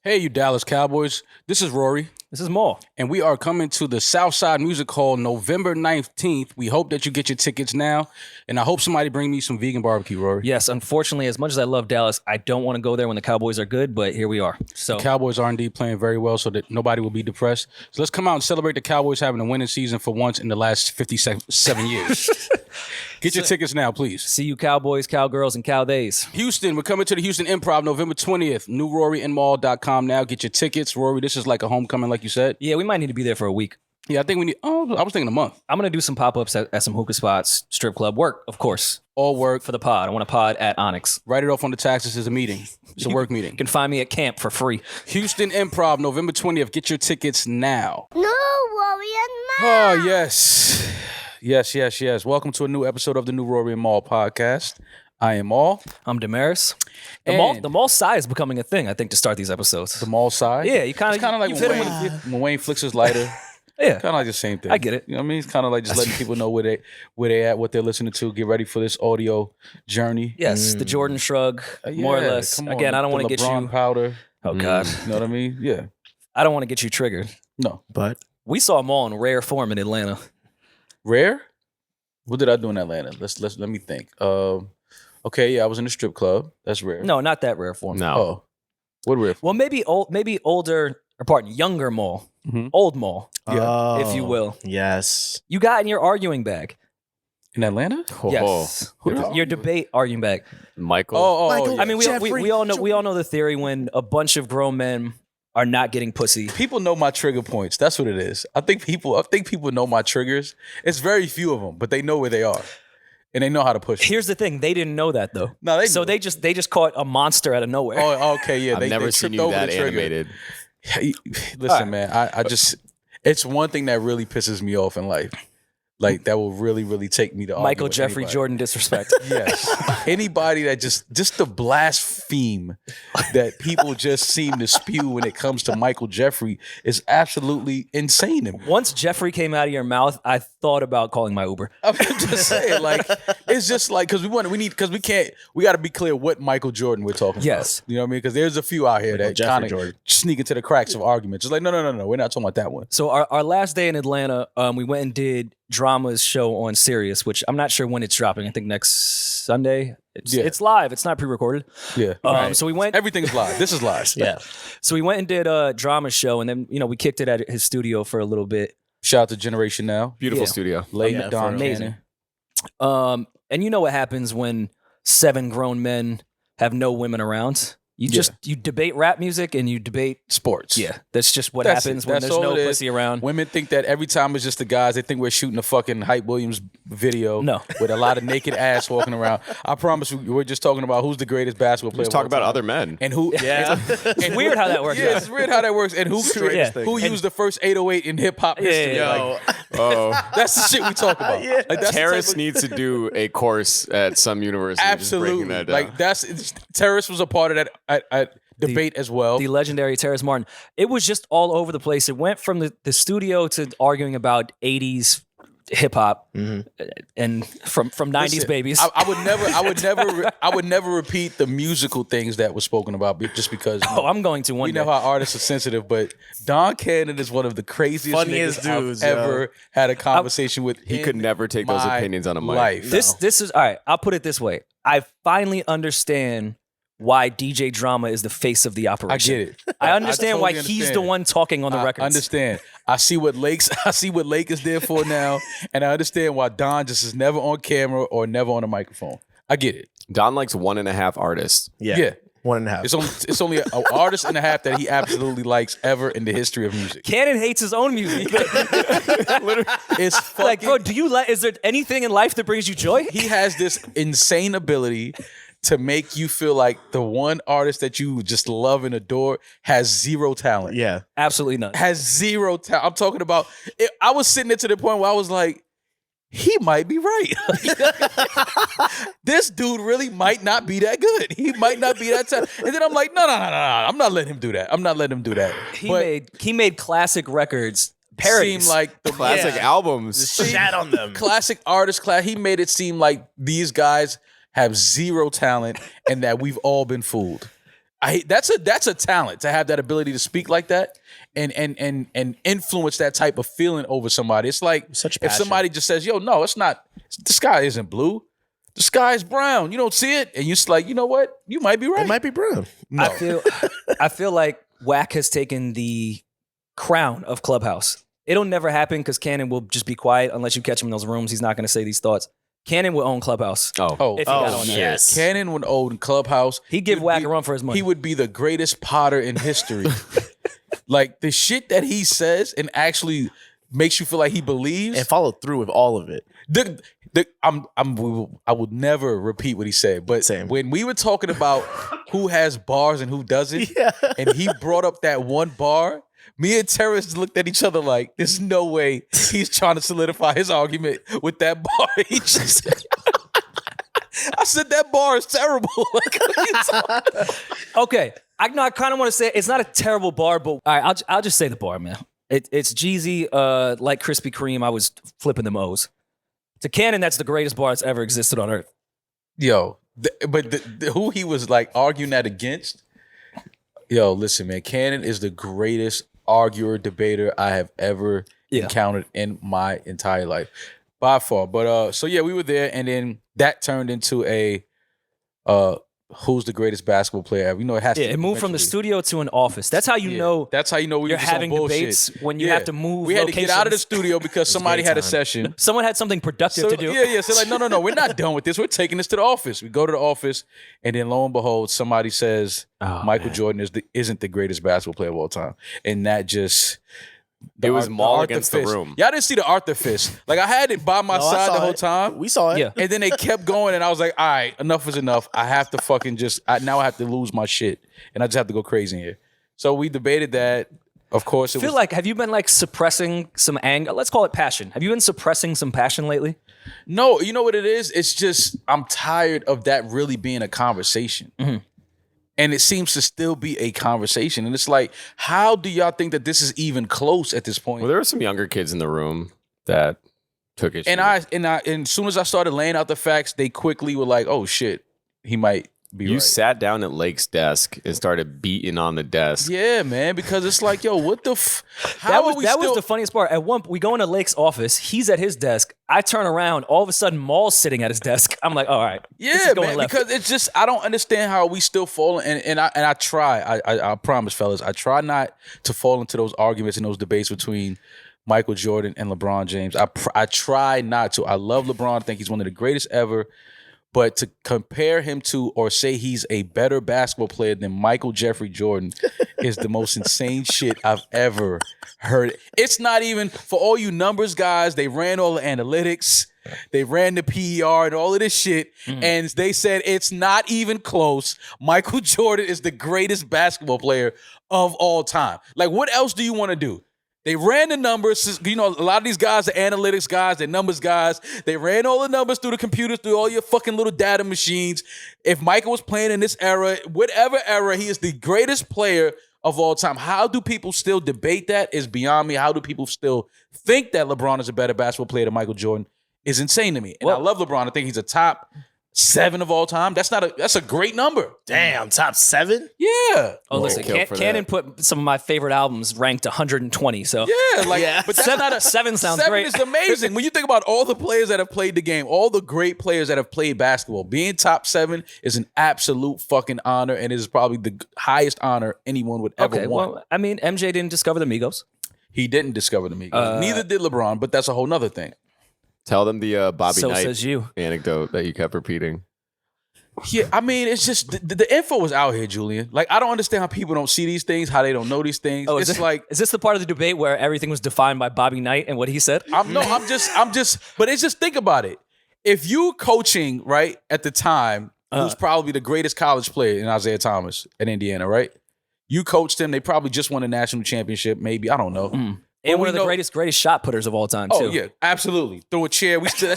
Hey, you Dallas Cowboys. This is Rory. This is Mal. And we are coming to the Southside Music Hall November 19th. We hope that you get your tickets now. And I hope somebody bring me some vegan barbecue, Rory. Yes, unfortunately, as much as I love Dallas, I don't want to go there when the Cowboys are good, but here we are. So The Cowboys are indeed playing very well so that nobody will be depressed. So let's come out and celebrate the Cowboys having a winning season for once in the last 57 years. Get your tickets now, please. see you Cowboys, Cowgirls, and Cowdays. Houston, we're coming to the Houston Improv November 20th. NewRoryandMall.com now. Get your tickets. Rory, this is like a homecoming, like you said. Yeah, we might need to be there for a week. Yeah, I think we need, I was thinking a month. I'm going to do some pop-ups at some hookah spots, strip club, work, of course, All work. for the pod. I want to pod at Onyx. Write it off on the taxes as a meeting. It's a work meeting. You can find me at camp for free. Houston Improv, November 20th. Get your tickets now. No, Rory and Mal. Oh, yes. Yes. Welcome to a new episode of the New Rory and Mal podcast. I am Mal. I'm Demaris. And- The mall sigh is becoming a thing, I think, to start these episodes. The Mal side. Yeah, you kind It's kind of like you when fit Wayne, in when Wayne flicks his lighter. Yeah, Kind of like the same thing. I get it. You know what I mean? It's kind of like just letting people know where they at, what they're listening to, get ready for this audio journey. yes, the Jordan shrug, more or Yeah, less. come on. Again, I don't The want to get LeBron you. powder. Oh God, You know what I mean? Yeah. I don't want to get you triggered. No. But We saw them all in rare form in Atlanta. Rare? What did I do in Atlanta? Let me think. Okay, yeah, I was in a strip club. That's rare. No, not that rare form. no. Oh. What rare? Well, maybe older, or pardon, younger mall, Mhm. old mall, Yeah. if you will. Yes. You got in your arguing bag. In Atlanta? Yes, Who did I- your debate arguing bag. Michael. Oh, yeah. I mean, we all know the theory when a bunch of grown men are not getting pussy. People know my trigger points. That's what it is. I think people know my triggers. It's very few of them, but they know where they are, and they know how to push. It. Here's the thing: they didn't know that though. No, they so knew. they just caught a monster out of nowhere. Oh, okay, yeah. I've they never they seen tripped you over that the trigger. animated. Listen, All right. man. I just it's one thing that really pisses me off in life. Like that will really, really take me to argue Michael with Jeffrey anybody. Jordan disrespect. Yes. Anybody that just the blaspheme that people just seem to spew when it comes to Michael Jeffrey is absolutely insane to me. Once Jeffrey came out of your mouth, I thought about calling my Uber. I'm just saying, like, it's just like because we got to be clear what Michael Jordan we're talking Yes. about. You know what I mean? Because there's a few out here that Jeffrey kind of Jordan. sneak into the cracks of arguments. It's like, no, we're not talking about that one. So our last day in Atlanta, we went and did Drama's show on Sirius, which I'm not sure when it's dropping. I think next Sunday. It's live. It's not pre-recorded. Yeah. So we went. Everything's live. This is live. Yeah. So we went and did a Drama show, and then we kicked it at his studio for a little bit. Shout out to Generation Now. Beautiful Yeah. studio. Late Yeah, Don for- amazing. Cannon. And you know what happens when 7 grown men have no women around? You debate rap music and you debate. Sports. Yeah, that's just what That's happens it. when That's there's all no it is. pussy around. Women think that every time it's just the guys, they think we're shooting a fucking Hype Williams video No. with a lot of naked ass walking around. I promise you, we're just talking about who's the greatest basketball player. Let's of talk all about time. other men. And who? Yeah. It's weird how that works. Yeah, it's weird how that works. And who Yeah. who used the first 808 in hip hop history? yeah. Like, Oh, that's the shit we talk about. Like, that's the Terrace type of- needs to do a course at some university. just absolutely. breaking that down. Like Terrace was a part of that at debate as well. The legendary Terrace Martin. It was just all over the place. It went from the studio to arguing about 80s hip hop and from 90s Listen, babies. I would never repeat the musical things that were spoken about just because oh, I'm going to one we day. know how artists are sensitive, but Don Cannon is one of the craziest Funniest niggas dudes, I've yo. ever had a conversation with. He could never take those opinions on a mic. Life. This is all right. I'll put it this way. I finally understand why DJ Drama is the face of the I operation. get it. I understand why totally he's the understand. one talking on the I records. understand. I see what Lake is there for now, and I understand why Don just is never on camera or never on a microphone. I get it. Don likes 1.5 artists. Yeah. 1.5. It's only an artist and a half that he absolutely likes ever in the history of music. Cannon hates his own music. It's fucking, like, bro, do you like? Is there anything in life that brings you joy? he has this insane ability to make you feel like the one artist that you just love and adore has zero talent. Yeah. Absolutely none. Has zero talent. I'm talking about, I was sitting there to the point where I was like, he might be right. This dude really might not be that good. He might not be that talented. And then I'm like, no. I'm not letting him do that. I'm not letting him do that. He made classic records. Parodies. Seem like the Classic albums. Shat on them. classic artist class. He made it seem like these guys have zero talent and that we've all been fooled. That's a talent to have that ability to speak like that and influence that type of feeling over somebody. It's like Such if passion. somebody just says, "Yo, no, it's not. The sky isn't blue. The sky is brown. You don't see it," and you're just like, you know what? You might be right. It might be brown. No. I feel like Wack has taken the crown of Clubhouse. It'll never happen because Cannon will just be quiet unless you catch him in those rooms. He's not going to say these thoughts. Cannon will own Clubhouse. Oh, If he got on there. yes. Cannon would own Clubhouse. He'd give He would Wack be- a run for his money. He would be the greatest potter in history. Like the shit that he says and actually makes you feel like he believes. And follow through with all of it. I would never repeat what he said, but Same. when we were talking about who has bars and who doesn't, and he brought up that one bar, me and Terrence looked at each other like, "There's no way he's trying to solidify his argument with that bar." He just, I said that bar is terrible. Like, what are you talking- Okay, I kind of want to say it's not a terrible bar, but all right, I'll just say the bar, man. It's Jeezy, like Krispy Kreme. I was flipping them O's. To Cannon, that's the greatest bar that's ever existed on earth. Yo, who he was like arguing that against? Yo, listen, man, Cannon is the greatest arguer, debater I have ever encountered in my entire life, by far. But so yeah, we were there, and then that turned into a who's the greatest basketball player ever? You know, it has to. It moved from the eventually. studio to an office. That's how you know. That's how you know we you're were just having on bullshit. debates when you have to move. We had to get out of the locations. studio because somebody game had a time. session. Someone had something productive So, to do. Yeah. So like, no, we're not done with this. We're taking this to the office. We go to the office, and then lo and behold, somebody says Michael Jordan isn't the greatest basketball player of all time, and that just. It was Maul Arthur against the fist. room. Y'all didn't see the Arthur fist. Like I had it by my No, I side saw the whole it. time. We saw it. Yeah. And then they kept going, and I was like, all right, enough is enough. I have to fucking now I have to lose my shit, and I just have to go crazy in here. So we debated that. Of course, I feel like, have you been like suppressing some anger? Let's call it passion. Have you been suppressing some passion lately? no, you know what it is? It's just I'm tired of that really being a conversation. Mm-hmm. And it seems to still be a conversation. And it's like, how do y'all think that this is even close at this point? Well, there were some younger kids in the room that took it. And as soon as I started laying out the facts, they quickly were like, "Oh shit, he might be You right." sat down at Lake's desk and started beating on the desk. Yeah, man, because it's like, yo, what the? That was the funniest part. At one, we go into Lake's office. He's at his desk. I turn around. All of a sudden, Maul's sitting at his desk. I'm like, all right, this Yeah, is going man, left. because it's just I don't understand how we still fall and I try. I promise, fellas, I try not to fall into those arguments and those debates between Michael Jordan and LeBron James. I try not to. I love LeBron. I think he's one of the greatest ever. But to compare him to or say he's a better basketball player than Michael Jeffrey Jordan is the most insane shit I've ever heard. It's not even, for all you numbers guys, they ran all the analytics, they ran the PER and all of this shit, and they said it's not even close. Michael Jordan is the greatest basketball player of all time. Like, what else do you want to do? They ran the numbers. You know, a lot of these guys are analytics guys, they're numbers guys. They ran all the numbers through the computers, through all your fucking little data machines. If Michael was playing in this era, whatever era, he is the greatest player of all time. How do people still debate that is beyond me. How do people still think that LeBron is a better basketball player than Michael Jordan is insane to me. And I love LeBron. I think he's a top 7 of all time. That's a great number. Damn, top 7? Yeah. Oh, listen, kill for Cannon that. put some of my favorite albums ranked 120. So Yeah, like, Yeah. but that's not a 7 sounds 7 great. is amazing. When you think about all the players that have played the game, all the great players that have played basketball, being top 7 is an absolute fucking honor, and it is probably the highest honor anyone would ever okay, want. well, I mean, MJ didn't discover the Migos. He didn't discover the Migos. Neither did LeBron, but that's a whole nother thing. Tell them the Bobby So Knight says you. anecdote that you kept repeating. Yeah, I mean, it's just the info was out here, Julian. Like, I don't understand how people don't see these things, how they don't know these things. Oh, It's is like is this the part of the debate where everything was defined by Bobby Knight and what he said? I'm just, but it's just think about it. If you coaching, right, at the time, who's probably the greatest college player in Isaiah Thomas at Indiana, right? You coached him, they probably just won a national championship, maybe, I don't know. And we one of the know- greatest shot putters of all time, Oh too. yeah, absolutely. Throw a chair. We still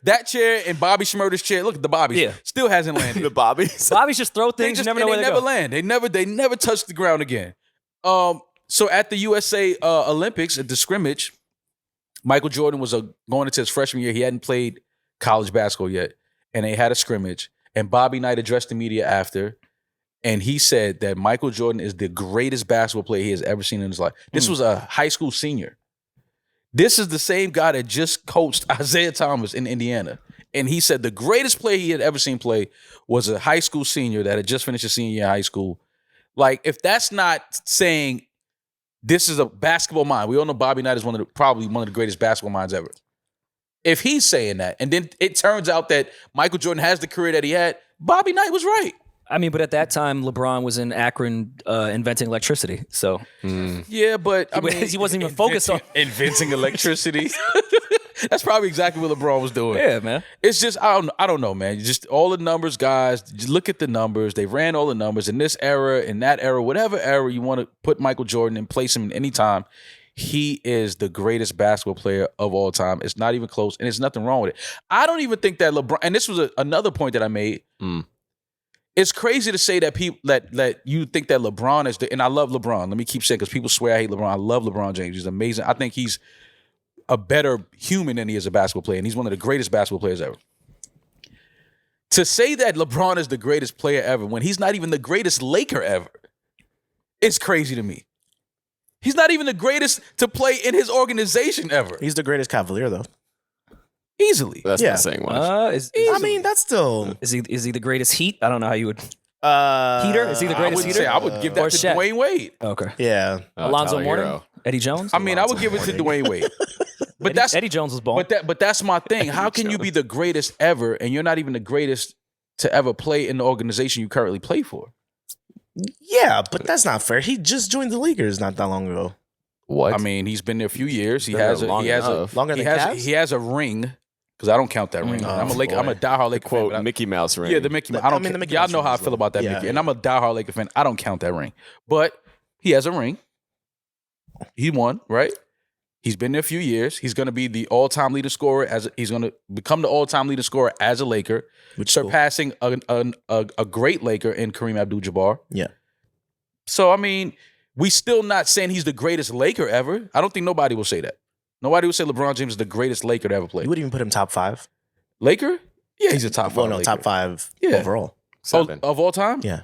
that chair and Bobby Schmurder's chair. Look at the Bobbies. Yeah. Still hasn't landed. The Bobbies. Bobby's just throw They things, just you never know where they they never go. land. They never touch the ground again. So at the USA Olympics at the scrimmage, Michael Jordan was going into his freshman year. He hadn't played college basketball yet, and they had a scrimmage. And Bobby Knight addressed the media after, and he said that Michael Jordan is the greatest basketball player he has ever seen in his life. This was a high school senior. This is the same guy that just coached Isaiah Thomas in Indiana. And he said the greatest player he had ever seen play was a high school senior that had just finished his senior year in high school. Like, if that's not saying this is a basketball mind, we all know Bobby Knight is probably one of the greatest basketball minds ever. If he's saying that, and then it turns out that Michael Jordan has the career that he had, Bobby Knight was right. I mean, but at that time, LeBron was in Akron inventing electricity. So Yeah, but I mean, he wasn't even focused on inventing electricity. That's probably exactly what LeBron was doing. Yeah, man. It's just I don't know, man. Just all the numbers, guys. Just look at the numbers. They ran all the numbers in this era, in that era, whatever era you want to put Michael Jordan and place him in any time. He is the greatest basketball player of all time. It's not even close, and there's nothing wrong with it. I don't even think that LeBron. And this was another point that I made. It's crazy to say that people that you think that LeBron is and I love LeBron. Let me keep saying, because people swear I hate LeBron. I love LeBron James. He's amazing. I think he's a better human than he is a basketball player, and he's one of the greatest basketball players ever. To say that LeBron is the greatest player ever when he's not even the greatest Laker ever, it's crazy to me. He's not even the greatest to play in his organization ever. He's the greatest Cavalier, though. Easily. That's Yeah. not saying much. I mean, that's still Is he the greatest Heat? I don't know how you would. heater. Heater? Is he the I greatest wouldn't heater? say I would give Or that to Shaq? Dwayne Wade. Okay. Yeah. Alonzo Tyler Mourning? Hero. Eddie Jones? I mean, I would give it to Dwayne Wade. But that's Eddie Jones was born. but that's my thing. How can you be the greatest ever and you're not even the greatest to ever play in the organization you currently play for? Yeah, but that's not fair. He just joined the Lakers not that long ago. What? I mean, he's been there a few years. He Been has there a long enough. Longer he than has Cavs? he has a ring, because I don't count that ring. I'm a boy. diehard Laker fan. Quote, but I- Mickey Mouse ring. Yeah, the Mickey. I don't. I mean, the Mickey y'all Mouse know how I ring is feel about that yeah, Mickey, yeah. and I'm a diehard Laker fan. I don't count that ring, but he has a ring. He won, right? He's been there a few years. He's going to be the all-time leading scorer he's going to become the all-time leading scorer as a Laker, Which is cool. surpassing a great Laker in Kareem Abdul-Jabbar. Yeah. So I mean, we still not saying he's the greatest Laker ever. I don't think nobody will say that. Nobody will say LeBron James is the greatest Laker to ever play. You wouldn't even put him top 5? Laker? Yeah, he's a top 5. Well, no, Laker. top 5 Yeah. overall. Seven. Of all time? Yeah.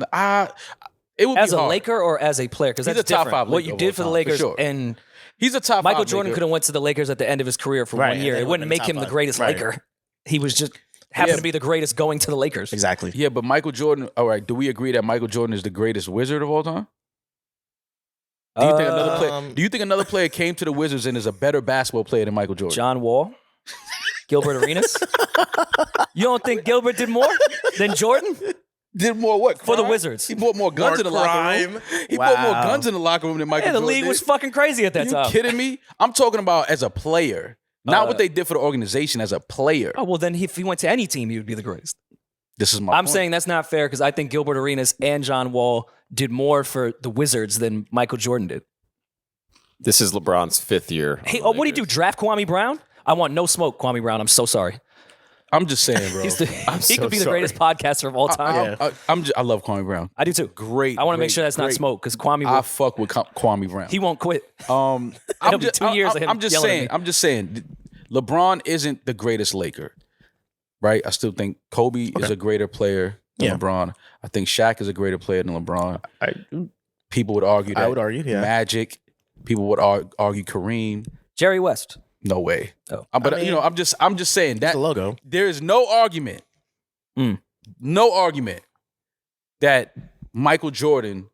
It would as be a hard. Laker or as a player? Because He's that's a top different. 5 What Laker you of did all for the time, for Lakers sure. and He's a top Michael 5 Jordan Laker. could have went to the Lakers at the end of his career for Right, 1 year. and they It wouldn't would've make been him top the five. greatest Right. Laker. He was just happened to be the greatest going to the Lakers. Exactly. Yeah, but Michael Jordan. All right, do we agree that Michael Jordan is the greatest Wizard of all time? Do you think another player? Do you think another player came to the Wizards and is a better basketball player than Michael Jordan? John Wall, Gilbert Arenas. You don't think Gilbert did more than Jordan? Did more what For the crime? Wizards. He brought more guns More in the locker room. crime. He brought more Wow. guns in the locker room than Michael Yeah, the Jordan. league was did. fucking crazy at that You time. kidding me? I'm talking about as a player, not what they did for the organization. As a player, Oh, well, then if he went to any team, he would be the greatest. this is my. I'm point. saying that's not fair because I think Gilbert Arenas and John Wall did more for the Wizards than Michael Jordan did. This is LeBron's 5th year. Hey, what do you do? Draft Kwame Brown? I want no smoke, Kwame Brown. I'm so sorry. I'm just saying, bro. He could be the sorry. greatest podcaster of all time. I love Kwame Brown. I do too. Great. I want to make great, sure that's not great. smoke because Kwame I will, fuck with Kwame Brown. he won't quit. I'm It'll be just, 2 years of him I'm just yelling at saying. me. I'm just saying. LeBron isn't the greatest Laker, right? I still think Kobe is a greater player than Yeah. LeBron. I think Shaq is a greater player than LeBron. I People would argue that. I would argue, yeah. Magic. People would argue Kareem. Jerry West. No way. Oh. But I mean, you know, I'm just saying that the logo. there is no argument, Mm. no argument that Michael Jordan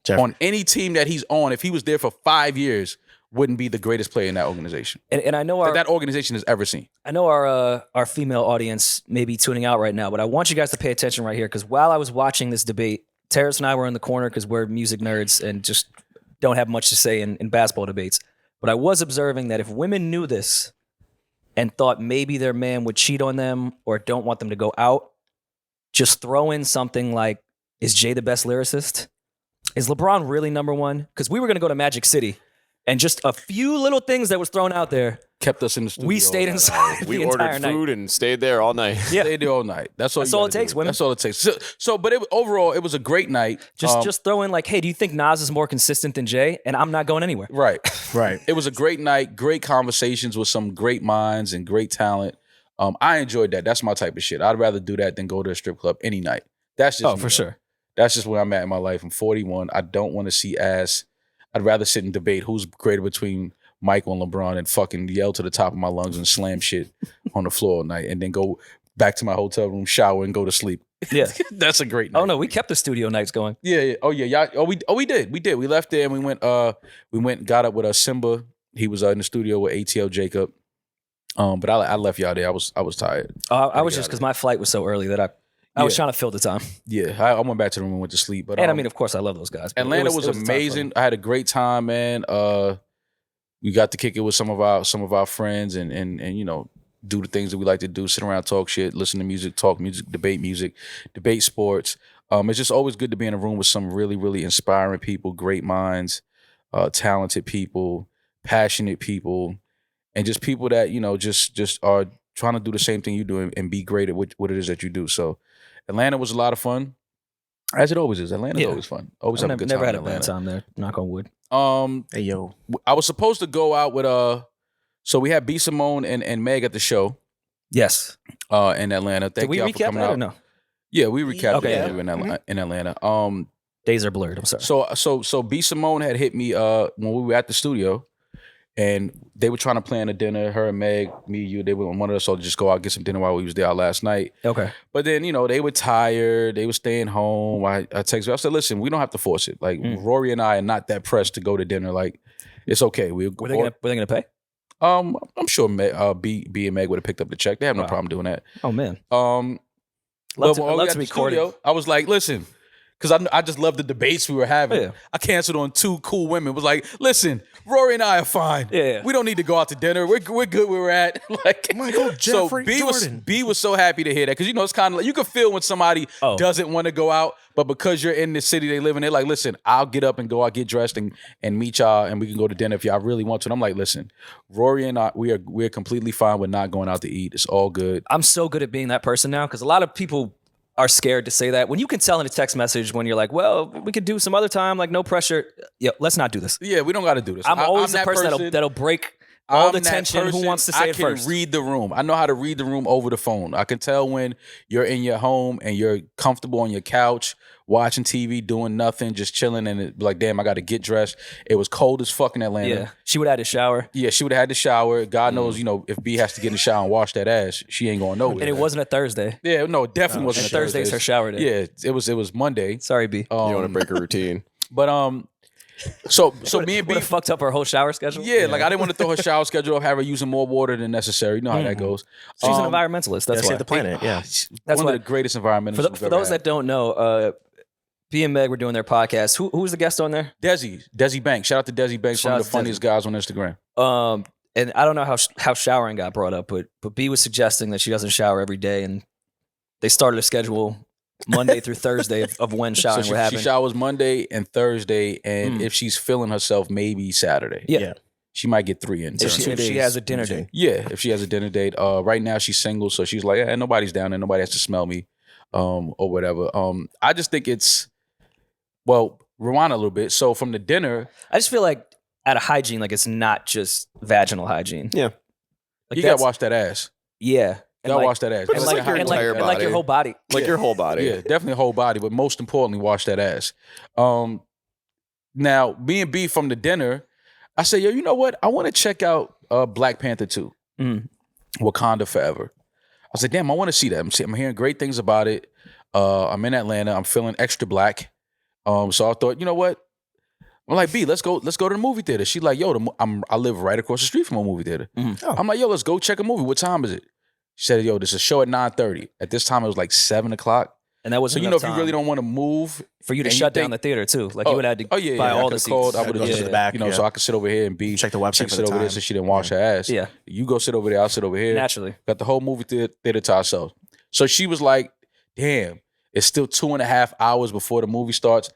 Jeffrey. on any team that he's on, if he was there for 5 years, wouldn't be the greatest player in that organization And I know our that organization has ever seen. I know our female audience may be tuning out right now, but I want you guys to pay attention right here because while I was watching this debate, Terrace and I were in the corner because we're music nerds and just don't have much to say in basketball debates. But I was observing that if women knew this and thought maybe their man would cheat on them or don't want them to go out, just throw in something like, is Jay the best lyricist? Is LeBron really number one? Because we were going to go to Magic City and just a few little things that was thrown out there, Kept us in the studio. we stayed inside We the entire ordered night. food and stayed there all night. Yeah. Stayed there all night. That's all. That's you all gotta it takes, do. women. That's all it takes. But overall, it was a great night. Just throw in like, hey, do you think Nas is more consistent than Jay? And I'm not going anywhere. right. Right. It was a great night. Great conversations with some great minds and great talent. I enjoyed that. That's my type of shit. I'd rather do that than go to a strip club any night. That's just Oh, me, for though. sure. That's just where I'm at in my life. I'm 41. I don't want to see ass. I'd rather sit and debate who's greater between Michael and LeBron and fucking yell to the top of my lungs and slam shit on the floor all night and then go back to my hotel room, shower, and go to sleep. Yeah. That's a great night. Oh no, we kept the studio nights going. Yeah. Oh yeah. Y'all, we did. We left there and we went and got up with Simba. He was in the studio with ATL Jacob. But I left y'all there. I was tired. I was just because my flight was so early that I was trying to fill the time. Yeah. I went back to the room and went to sleep. But And I mean, of course, I love those guys. but Atlanta it was a tough amazing. one. I had a great time, man. We got to kick it with some of our friends and you know, do the things that we like to do, sit around, talk shit, listen to music, talk music, debate sports. It's just always good to be in a room with some really, really inspiring people, great minds, talented people, passionate people, and just people that, you know, just are trying to do the same thing you do and be great at what it is that you do. So Atlanta was a lot of fun. As it always is. Atlanta's always fun. Always have a good time Never had in a bad Atlanta. time there. Knock on wood. Hey yo, I was supposed to go out with so we had B Simone and Meg at the show Yes. in Atlanta. Did Thank we y'all for recap coming that out. or no? Yeah, we recapped Okay, the yeah. interview in Atlanta. Days are blurred. I'm sorry. So B Simone had hit me when we were at the studio, and they were trying to plan a dinner. Her and Meg, me, you, they were wanted us all to just go out and get some dinner while we was there last night. Okay. But then, you know, they were tired. They were staying home. I texted her. I said, listen, we don't have to force it. Like Rory and I are not that pressed to go to dinner. Like, it's okay. Were they gonna pay? I'm sure B and Meg would have picked up the check. They have no Wow. problem doing that. Oh man. But Love when we to got be the studio, courted. I was like, listen, because I just love the debates we were having. Yeah. I canceled on two cool women. It was like, listen, Rory and I are fine. Yeah. We don't need to go out to dinner. We're good where we're at. Like, Michael so Jeffrey B Jordan. was so happy to hear that because, you know, it's kind of like you can feel when somebody Oh. doesn't want to go out, but because you're in the city they live in, they're like, listen, I'll get up and go out, get dressed and meet y'all, and we can go to dinner if y'all really want to. And I'm like, listen, Rory and I, we're completely fine with not going out to eat. It's all good. I'm so good at being that person now because a lot of people are scared to say that. When you can tell in a text message when you're like, well, we could do some other time, like no pressure. Yeah, let's not do this. Yeah, we don't got to do this. I'm always the that person that'll break all the I'm that tension. Who person. wants to say it I first? can read the room. I know how to read the room over the phone. I can tell when you're in your home and you're comfortable on your couch, watching TV, doing nothing, just chilling, and it, like, damn, I got to get dressed. It was cold as fuck in Atlanta. Yeah, she would have had to shower, Yeah, she would have had to shower. God knows, you know, if B has to get in the shower and wash that ass, she ain't going nowhere. and it wasn't a Thursday. Yeah, no, it definitely wasn't. And a Thursday's her shower day. Yeah, it was Monday. Sorry, B. You want to break a routine. But so me and B Would have fucked up her whole shower schedule. Yeah, like I didn't want to throw her shower schedule off, have her using more water than necessary. You know how that goes. She's an environmentalist. That's Gotta why. save the planet. Yeah. That's That's one why- of the greatest environmentalists. For those that don't know, B and Meg were doing their podcast. Who was the guest on there? Desi Banks. Shout out to Desi Banks, Shout one out of the to funniest guys on Instagram. And I don't know how showering got brought up, but B was suggesting that she doesn't shower every day, and they started a schedule Monday through Thursday of when showering So would she happen. showers Monday and Thursday, and if she's feeling herself, maybe Saturday. Yeah. Yeah. She might get 3 in. If she, if she has a dinner date. Yeah, if she has a dinner date. Right now she's single, so she's like, nobody's down there, nobody has to smell me, or whatever. I just think it's rewind a little bit. So from the dinner, I just feel like out of hygiene, like it's not just vaginal hygiene. Yeah. Like you gotta that's- wash that ass. Yeah. You gotta wash that ass. But And it's like, like your and like, entire and like your body. whole body. Like your whole body. Yeah, definitely whole body, but most importantly, wash that ass. Now, me and B from the dinner, I said, yo, you know what? I want to check out Black Panther 2, Wakanda Forever. I said, damn, I want to see that. I'm hearing great things about it. I'm in Atlanta. I'm feeling extra black. So I thought, you know what? I'm like, B, let's go to the movie theater. She's like, yo, I live right across the street from a movie theater. I'm like, yo, let's go check a movie. What time is it? She said, yo, there's a show at 9:30. At this time, it was like 7 o'clock. And that was So, you know, if you really don't want to move. for you to and you shut down think- the theater too. Like you would have to buy I all the could've seats. called. I Yeah, would go have to just, the back, you know, yeah. so I could sit over here and be. Check the website She for could the sit over there time. so she didn't wash her ass. Yeah. You go sit over there, I'll sit over here. Naturally. Got the whole movie theater to ourselves. So she was like, damn, it's still 2.5 hours before the movie starts.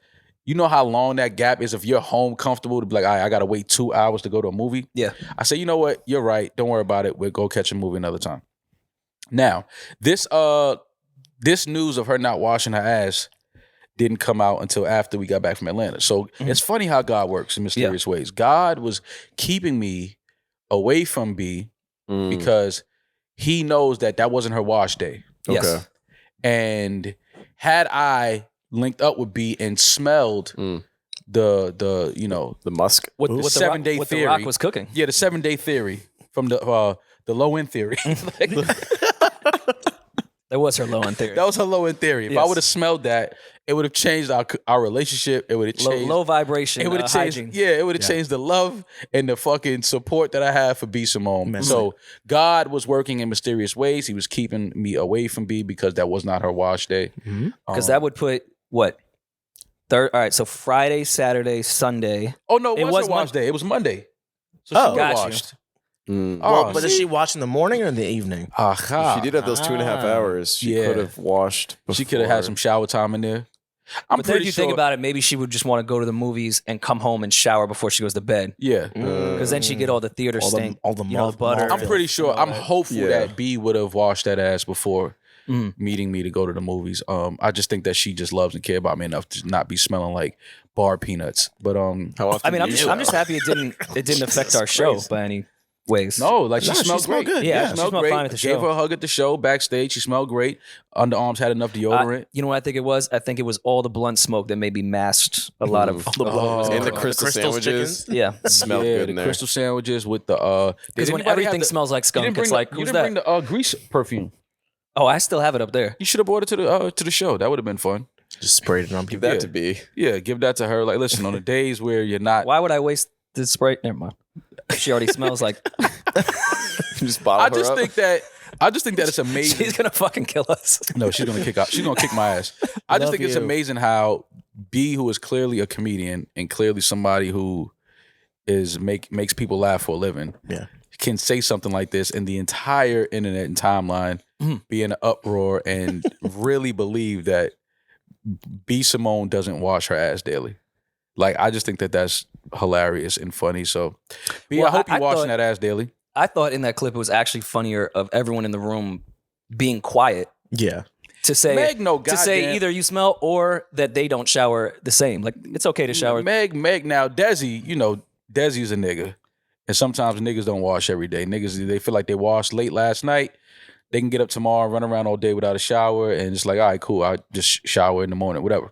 You know how long that gap is if you're home comfortable to be like, all right, I got to wait 2 hours to go to a movie? Yeah. I said, you know what? You're right. Don't worry about it. We'll go catch a movie another time. Now, this news of her not washing her ass didn't come out until after we got back from Atlanta. So it's funny how God works in mysterious ways. God was keeping me away from B because he knows that wasn't her wash day. Yes. Okay. And had I linked up with B and smelled the The musk. What the 7 day what theory. the Rock was cooking. Yeah, the 7 day theory from the low end theory. That was her low end theory. That was her low end theory. If I Yes. would have smelled that, it would have changed our relationship. It would have changed low vibration. It would have changed. hygiene. Yeah, it would have changed the love and the fucking support that I have for B Simone. Messy. So God was working in mysterious ways. He was keeping me away from B because that was not her wash day. Because that would put what? All right, so Friday, Saturday, Sunday. Oh no, it It was was her wash day. It was Monday. So Oh. she would've Got you. washed. Well, but does she watch in the morning or in the evening? Aha. She did have those 2.5 hours. She Yeah. could have washed. She could have had some shower time in there. I'm But then if pretty you sure. think about it, maybe she would just want to go to the movies and come home and shower before she goes to bed. yeah. Because then she get all the theater All the- stink, all the you know, mouth- butter. mouth I'm pretty sure. I'm hopeful Yeah. that B would have washed that ass before Mhm. meeting me to go to the movies. I just think that she just loves and care about me enough to not be smelling like bar peanuts. But How often I mean, do I'm you just shower? happy it didn't affect our show by any ways. no, like she Nah, she smelled smelled great. good. Yeah, Yeah. she smelled smelled great. fine at the Gave show. her a hug at the show backstage. She smelled great. Underarms had enough deodorant. You know what I think it was? I think it was all the blunt smoke that maybe masked a lot of. The blood. And the Oh. crystal Crystal sandwiches. chickens? Yeah, Smelled yeah, good the in there. crystal sandwiches with the. because did when anybody have everything the- smells like you skunk, didn't bring it's the- like, you who's didn't that? bring the grease perfume. Oh, I still have it up there. You should have brought it to the show. That would have been fun. Just sprayed it on Give people. that Yeah. to be. Yeah, give that to her. Like, listen, on the days where you're not. Why would I waste the spray? Never mind. She already smells like Just bottle I her just up. think that. I just think that it's amazing. she's gonna fucking kill us. No, she's gonna kick out. She's gonna kick my ass. I just Love think it's you. amazing how B, who is clearly a comedian and clearly somebody who is makes people laugh for a living, Yeah. can say something like this and the entire internet and timeline be in an uproar and really believe that B Simone doesn't wash her ass daily. Like, I just think that that's hilarious and funny. So, B, Well, I hope I you're washing thought- that ass daily. I thought in that clip it was actually funnier of everyone in the room being quiet Yeah. to say Meg, no, to say goddamn. either you smell or that they don't shower the same. Like it's okay to shower. Meg, now Desi, Desi's a nigga. And sometimes niggas don't wash every day. Niggas, they feel like they washed late last night. They can get up tomorrow, run around all day without a shower, and it's like, all right, cool, I'll just shower in the morning, whatever.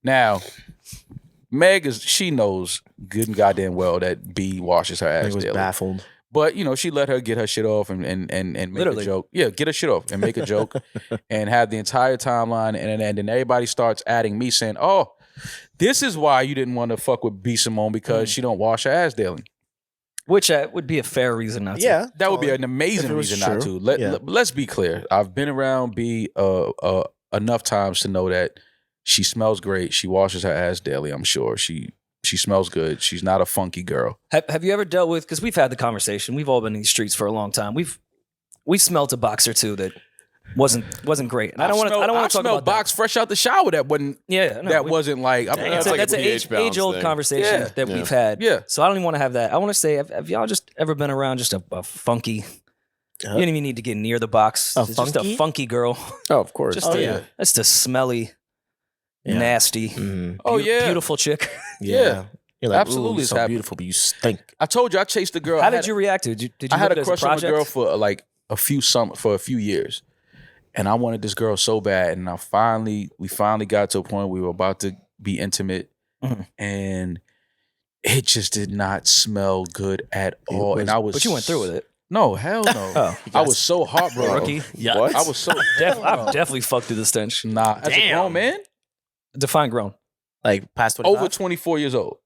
Now, Meg she knows good and goddamn well that B washes her I ass was daily. baffled. But she let her get her shit off and make Literally. a joke. Yeah, get her shit off and make a joke and have the entire timeline and then everybody starts adding me saying, "Oh, this is why you didn't want to fuck with B Simone because she don't wash her ass daily." Which would be a fair reason not to. Yeah. That would be an If amazing it was reason not true, to. yeah. Let's be clear. I've been around B enough times to know that she smells great. She washes her ass daily. I'm sure she smells good. She's not a funky girl. Have you ever dealt with? Because we've had the conversation. We've all been in these streets for a long time. We've smelt a box or two that wasn't great. And I don't want to talk smell about box fresh out the shower that wasn't that. Yeah, no, that we- wasn't like. That's, like a that's an pH balance age old thing. conversation Yeah. that Yeah. we've had. Yeah. So I don't even want to have that. I want to say, have y'all just ever been around just a funky? You don't even need to get near the box. A It's just a funky? funky girl. Oh, of course. Just Oh, a, yeah. Just a smelly, Yeah. nasty, Mhm. Oh yeah, beautiful chick. Yeah. You're like, Absolutely, absolutely it's so happening. beautiful, but you stink. I told you I chased the girl. How I did had- you react to it? Did you I had look a at it as crush on a project? girl for like a few years, and I wanted this girl so bad, and we finally got to a point we were about to be intimate, Mhm. and it just did not smell good at all. And I was, But you went through with it. No, hell no. Oh. I was so heartbroken. Rookie. Yeah. What? I was so I've definitely fucked through the stench. nah. As a Damn. grown man, Define grown. Like past 25? over 24 years old.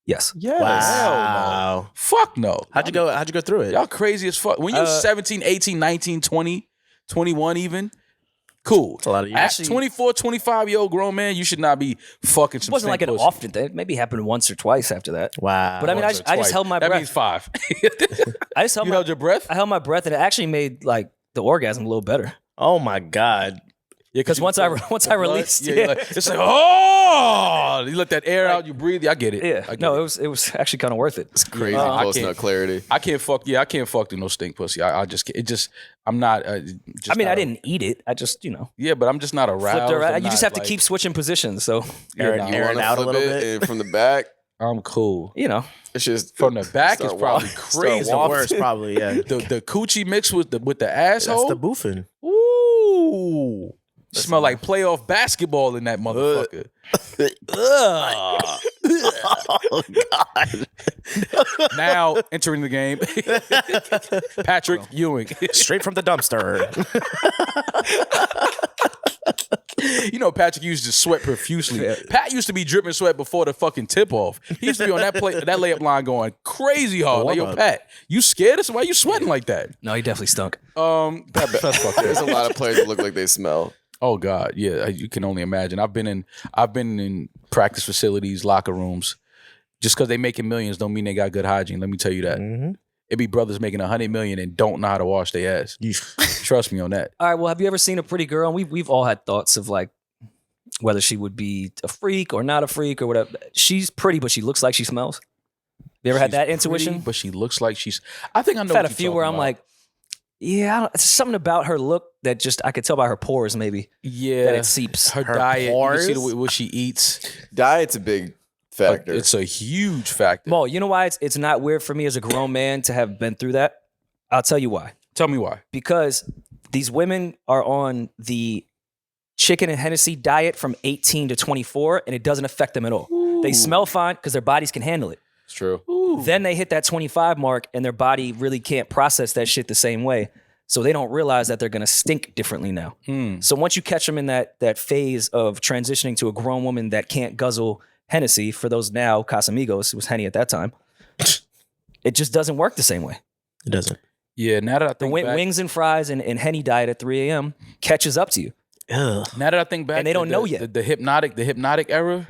Yes. Yes. Wow. Fuck no. How'd you go through it? Y'all crazy as fuck. When you're 17, 18, 19, 20, 21 even, cool. It's a lot of years. Actually- 24, 25-year-old grown man, you should not be fucking some It wasn't like stink an pussy. often thing. It maybe happened once or twice after that. Wow. But I mean, Once or I just twice. held my That breath. means 5. I just held You my held your breath? I held my breath, and it actually made like the orgasm a little better. Oh my God. Yeah, Because you once I feel once the I blood. released, Yeah, yeah, you're like, it's like, oh, you let that air out, you breathe. I get it. yeah. I get No, it. it was actually kind of worth it. Crazy I close can't- nut clarity. I can't fuck through no stink pussy. I just can't. It just I'm not. Just I mean, not I didn't eat it. I just Yeah, but I'm just not aroused. flipped around. I'm You just not, have to like- keep switching positions. So Air nah, it Wanna out a flip little it bit. and from the back. I'm cool. you know, It's just From the back is start probably start crazy. It's the wafting. worst, probably, yeah. The coochie mix with the That's asshole. the boofing. Ooh. Smell like playoff basketball in that motherfucker. Oh God! Now entering the game, Patrick Ewing. Straight from the dumpster. You know, Patrick used to sweat profusely. Pat used to be dripping sweat before the fucking tip off. He used to be on that layup line going crazy hard. Like, yo, Pat, you scared us? Why you sweating like that? No, he definitely stunk. That's fucked up. There's a lot of players that look like they smell. Oh God, yeah, you can only imagine. I've been in practice facilities, locker rooms. Just because they making millions don't mean they got good hygiene. Let me tell you that. Mm-hmm. It be brothers making $100 million and don't know how to wash their ass. Trust me on that. All right, well, have you ever seen a pretty girl? And we've all had thoughts of like whether she would be a freak or not a freak or whatever. She's pretty, but she looks like she smells. You ever had She's that pretty, intuition? but she looks like she's. I think I know. I've had what a you're few talking where I'm about. like, yeah, it's something about her look that just I could tell by her pores maybe yeah, that it seeps. her diet. pores? You see what she eats. Diet's a big factor. It's a huge factor. Mo, you know why it's not weird for me as a grown man to have been through that? I'll tell you why. Tell me why. Because these women are on the chicken and Hennessy diet from 18 to 24, and it doesn't affect them at all. They smell fine because their bodies can handle it. It's true. Then they hit that 25 mark, and their body really can't process that shit the same way. So they don't realize that they're going to stink differently now. So once you catch them in that phase of transitioning to a grown woman that can't guzzle Hennessy, for those now Casamigos, it was Henny at that time, it just doesn't work the same way. It doesn't. Yeah, now that I The think back, wings and fries and Henny diet at 3 a.m. catches up to you. Ugh. now that I think back, And they don't know yet. The hypnotic era.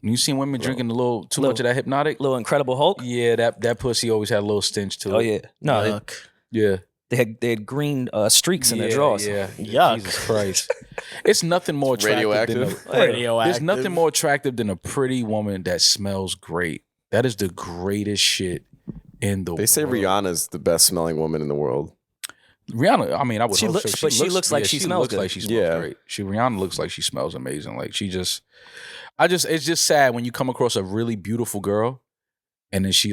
When you seen women drinking too much of that hypnotic. Little Incredible Hulk. Yeah, that pussy always had a little stench to it. Oh yeah, no, Yuck. Yeah. they had green streaks in their drawers. Yeah. Yuck. Jesus Christ. It's nothing more attractive Radioactive. There's nothing more attractive than a pretty woman that smells great. That is the greatest shit in the world. They say Rihanna's the best smelling woman in the world. Rihanna, I mean, I would She hope looks- so. but she looks like she smells looks good. like she smells Yeah. great. Rihanna looks like she smells amazing. Like it's just sad when you come across a really beautiful girl and then she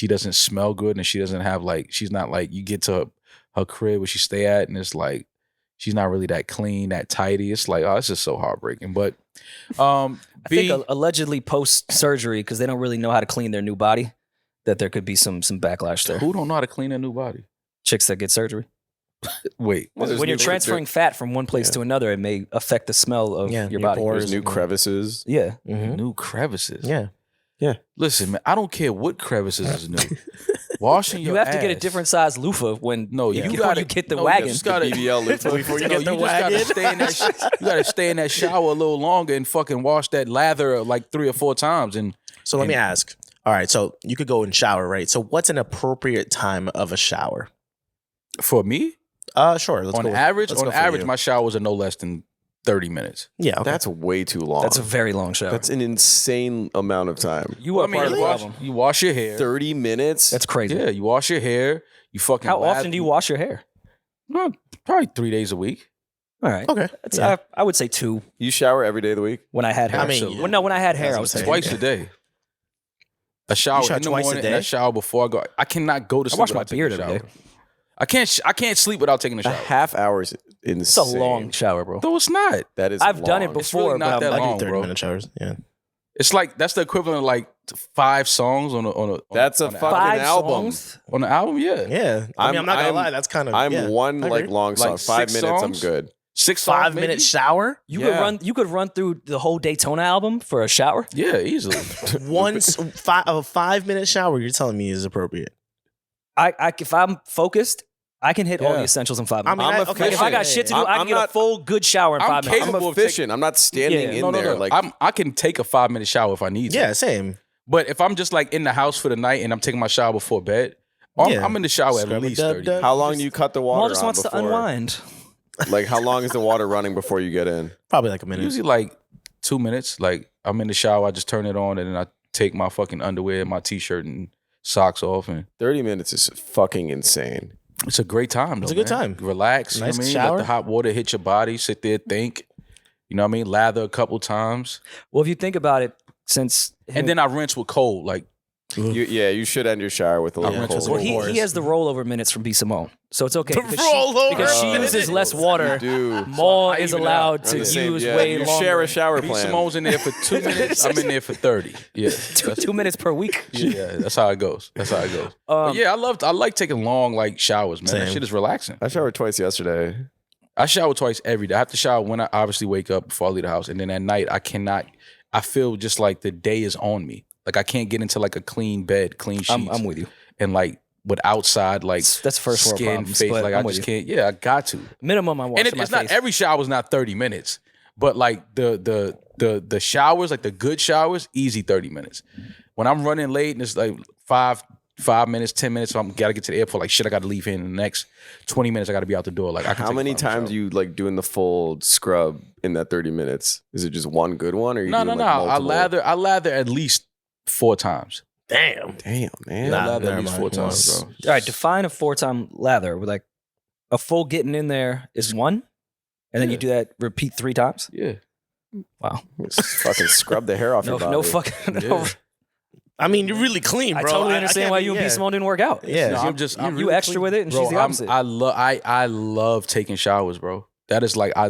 doesn't smell good and she doesn't have she's not you get to her crib where she stay at and it's like she's not really that clean, that tidy. It's like, oh, it's just so heartbreaking. But I think allegedly post surgery, because they don't really know how to clean their new body, that there could be some backlash there. who don't know how to clean a new body? Chicks that get surgery. Wait. There's When you're new- transferring fat from one place to another, it may affect the smell of your your body. pores. There's new crevices. Yeah. Mhm. New crevices. Yeah. Listen, man, I don't care what crevices is new. Washing your You have to get a ass. different size loofah when No, you you gotta get the no, wagon. You just gotta, BBL loofah. Before you no, get the you just gotta wagon. stay in that. You gotta stay in that shower a little longer and fucking wash that lather like 3 or 4 times. And So let me ask. All right, so you could go and shower, right? So what's an appropriate time of a shower? for me, Sure. Let's on go with- average, let's go for you. my showers are no less than 30 minutes. Yeah. Okay. That's way too long. That's a very long shower. That's an insane amount of time. You are part of the problem. you wash your hair. 30 minutes? That's crazy. Yeah, you wash your hair. You fucking. How often do you wash your hair? No, probably 3 days a week. All right. Okay. That's, Yeah. I would say 2 You shower every day of the week? when I had hair. I mean, when I had hair, that's I what was I'm saying. saying. Twice a day. A shower shower in the twice a morning and day? a shower before I go. I cannot go to sleep. wash my without taking beard a every shower. day. I can't sleep without taking a A shower. half hour is insane. It's a long shower, bro. No, it's not. That is I've done it long. before. It's really not but that I'm I long, do 30 bro. minute showers. Yeah. It's like that's the equivalent of like 5 songs That's a on the fucking Five album. songs? on the album. Yeah, Yeah. I mean, I'm not gonna lie. That's kind of. I'm yeah, one I like agree. long song. Like 5 6 minutes, songs? I'm good. 6 songs, 5 maybe? minute shower. You could run through the whole Daytona album for a shower. Yeah, easily. A 5 minute shower. You're telling me is appropriate. If I'm focused, I can hit all Yeah. the essentials in 5 I minutes. mean, I'm okay, Like, if I got yeah, shit to yeah, do, I can I'm get not- a full good shower in I'm 5 minutes. capable I'm of taking- efficient. I'm not standing Yeah. in there. Like I can take a 5-minute shower if I need to. Yeah, same. But if I'm just like in the house for the night and I'm taking my shower before bed, I'm, Yeah. I'm in the shower at Scrub it, least dub, 30 dub. minutes. how long do you cut the water Paul just on wants to before? unwind. Like how long is the water running before you get in? Probably like a minute. Usually like 2 minutes. Like I'm in the shower, I just turn it on and then I take my fucking underwear and my t-shirt and socks off, and 30 minutes is fucking insane. it's a great time. Though, It's a good man. time. Relax. Nice You know what I mean? shower. Let the hot water hit your body. Sit there, think. You know what I mean? Lather a couple times, Well, if you think about it, since and then I rinse with cold. Like You should end your shower with a little because cold. Well, he has the rollover minutes from B. Simone, so it's okay. Because she minutes? uses less water. Dude. Maul is allowed to On the same- use yeah, way you longer. share a shower B. plan. Simone's in there for 2 minutes. I'm in there for 30. Yeah. 2 minutes per week. Yeah, that's how it goes. But yeah, I like taking long like showers, man. That Same. shit is relaxing. I showered twice yesterday. I shower twice every day. I have to shower when I obviously wake up before I leave the house, and then at night I feel just like the day is on me. Like I can't get into like a clean bed, clean sheets. I'm with you. And like with outside like That's first world skin, problems, face, but like I'm I with just you. can't. Yeah, I got to. Minimum, I wash And my it's not face. every shower is not 30 minutes, but like the showers, like the good showers, easy 30 minutes. When I'm running late and it's like 5 minutes, 10 minutes, so I'm gotta get to the airport. Like shit, I gotta leave here in the next 20 minutes. I gotta be out the door. Like I can How take a many 5 minute times shower. you like doing the full scrub in that 30 minutes? Is it just one good one, or you No. doing, like, I multiple? lather at least 4 times. Damn. Damn, man. Yeah, I Nah, lather at never least mind. 4 times, bro. All right, define a 4-time lather. With like a full getting in there is 1, and then you do that repeat 3 times. Yeah. Wow. Just fucking scrub the hair off your body. No fucking. No. Yeah. I mean, you're really clean, I bro. totally understand can't why be- you and B. yeah. Simone didn't work out. Yeah. No, you- I'm just you I'm really extra clean. with it, and Bro, she's the opposite. I love taking showers, bro. That is like so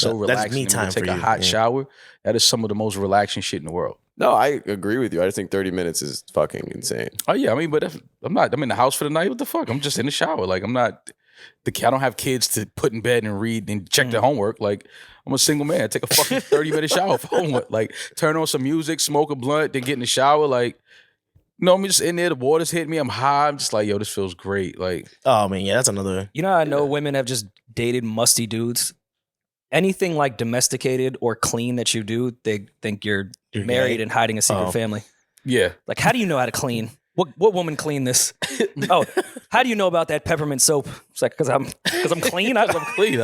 That's relaxing. me to time take for a you, hot yeah. shower. That is some of the most relaxing shit in the world. No, I agree with you. I just think 30 minutes is fucking insane. Oh yeah, I mean, but I'm in the house for the night. What the fuck? I'm just in the shower. Like I'm not. I don't have kids to put in bed and read and check their homework. Like I'm a single man. I take a fucking 30-minute shower for homework. Like turn on some music, smoke a blunt, then get in the shower. Like I'm just in there. The water's hitting me. I'm high. I'm just like, yo, this feels great. Like Oh man, yeah, that's another. You know, how I know women have just dated musty dudes. Anything like domesticated or clean that you do, they think you're You're married gay? and hiding a secret Oh. family. yeah, Like, how do you know how to clean? What woman cleaned this? Oh, how do you know about that peppermint soap? It's like because I'm clean. I'm clean.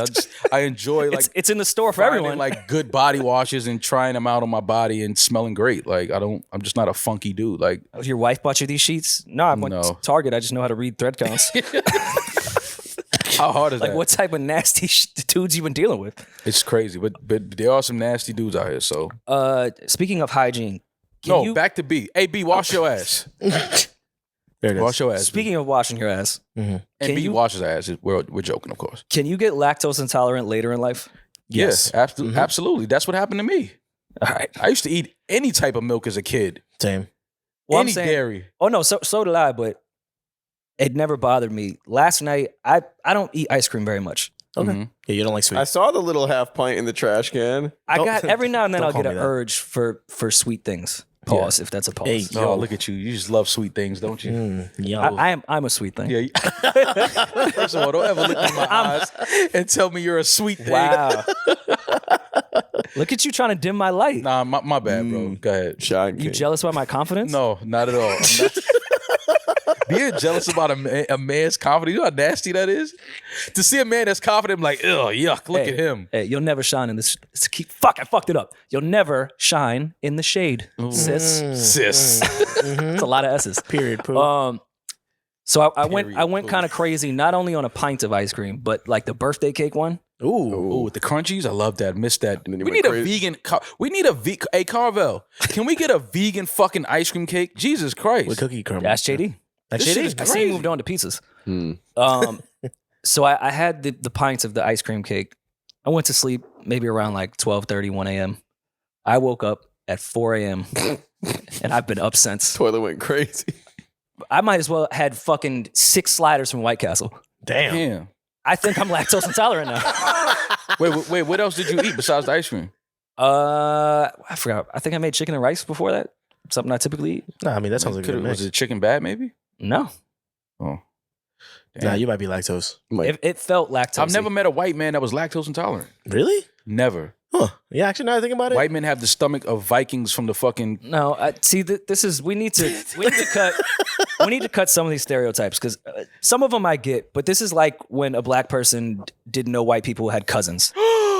I enjoy like It's in the store for finding, everyone. like good body washes and trying them out on my body and smelling great. Like I'm just not a funky dude. Like Your wife bought you these sheets? No, I went No. to Target. I just know how to read thread counts. how hard is Like, that? what type of nasty dudes you been dealing with? It's crazy, but there are some nasty dudes out here. So Speaking of hygiene, can you, back to B. Hey B, wash your ass. There it is. Wash your ass. B. speaking of washing your ass, and can B you- washes her ass. We're joking, of course. can you get lactose intolerant later in life? Yes. Yeah, absolutely. That's what happened to me. All right. I used to eat any type of milk as a kid. Same. Well, any I'm saying, dairy. oh no, so did I, but it never bothered me. Last night, I don't eat ice cream very much. Okay. Mhm. Yeah, you don't like sweet. I saw the little half pint in the trash can. I Don't- got every now and then don't I'll call get me an that. urge for sweet things. Pause if that's a pause. Hey, Oh, look at you. You just love sweet things, don't you? Yum. I'm a sweet thing. Yeah. First of all, don't ever look in my eyes and tell me you're a sweet thing. Wow. Look at you trying to dim my light. Nah, my bad, bro. Go ahead. Shine You King. jealous about my confidence? No, not at all. I'm not- Being jealous about a man's confidence, you know how nasty that is? To see a man that's confident, I'm like, ugh, yuck, look Hey, at him. Hey, you'll never shine in this. I fucked it up. You'll never shine in the shade, sis. Sis. It's a lot of S's. Period. Poo. So I went Period. kind of crazy, not only on a pint of ice cream, but like the birthday cake one. Ooh. Ooh, with the crunchies, I love that. Miss that. And then you We went need a crazy. vegan. We need a Hey, Carvel, can we get a vegan fucking ice cream cake? Jesus Christ. With cookie crumb. That's JD. That's This shit JD. is I see crazy. you moved on to pizzas. Hmm. So I had the pints of the ice cream cake. I went to sleep maybe around like 12:30, 1 a.m. I woke up at 4 a.m. and I've been up since. Toilet went crazy. I might as well had fucking 6 sliders from White Castle. Damn. Damn. I think I'm lactose intolerant now. Wait, what else did you eat besides the ice cream? I forgot. I think I made chicken and rice before that. Something I typically eat. Nah, I mean that sounds like a good Was mix. it chicken bad, maybe? No, Oh. Nah, you might be lactose. it felt lactose. I've never met a white man that was lactose intolerant. Really? Never. Huh. Yeah, actually, now I think about it. White men have the stomach of Vikings from the fucking. No, see, this is we need to cut some of these stereotypes because some of them I get, but this is like when a black person didn't know white people had cousins.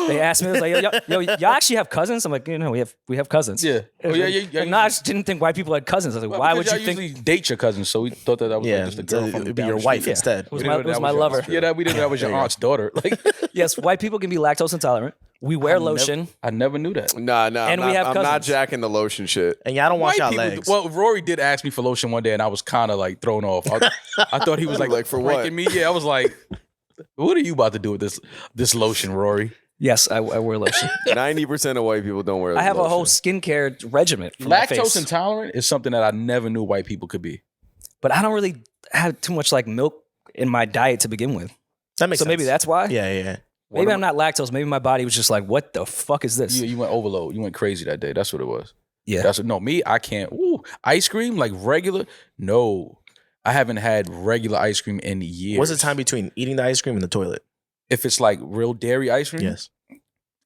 They asked me, I was like, yo, y'all actually have cousins? I'm like, we have cousins. Yeah. Oh, yeah. Like, no, I just didn't think white people had cousins. I was like, why would you think? usually date your cousin? So we thought that was Yeah, like just a girl from it'd be down your the wife street. instead. It was We my, didn't know that lover. Yeah, we didn't know that was your aunt's daughter. Like, Yes, white people can be lactose intolerant. We wear lotion. I never knew that. Nah, And I'm we have not cousins. jacking the lotion shit. And y'all don't wash White y'all people, legs. well, Rory did ask me for lotion one day, and I was kind of like thrown off. I thought he was like For what? pranking me. Yeah, I was like, "What are you about to do with this lotion, Rory?" Yes, I wear lotion. 90% of white people don't wear. I have a lotion. whole skincare regimen for my Lactose face. intolerant is something that I never knew white people could be. But I don't really have too much like milk in my diet to begin with. That makes So sense. maybe that's why. Yeah. Maybe I'm not lactose. Maybe my body was just like, what the fuck is this? You went overload. You went crazy that day. That's what it was. Yeah. That's what, no, me, I can't. Ooh, ice cream, like regular? No. I haven't had regular ice cream in years. What's the time between eating the ice cream and the toilet? If it's like real dairy ice cream? Yes.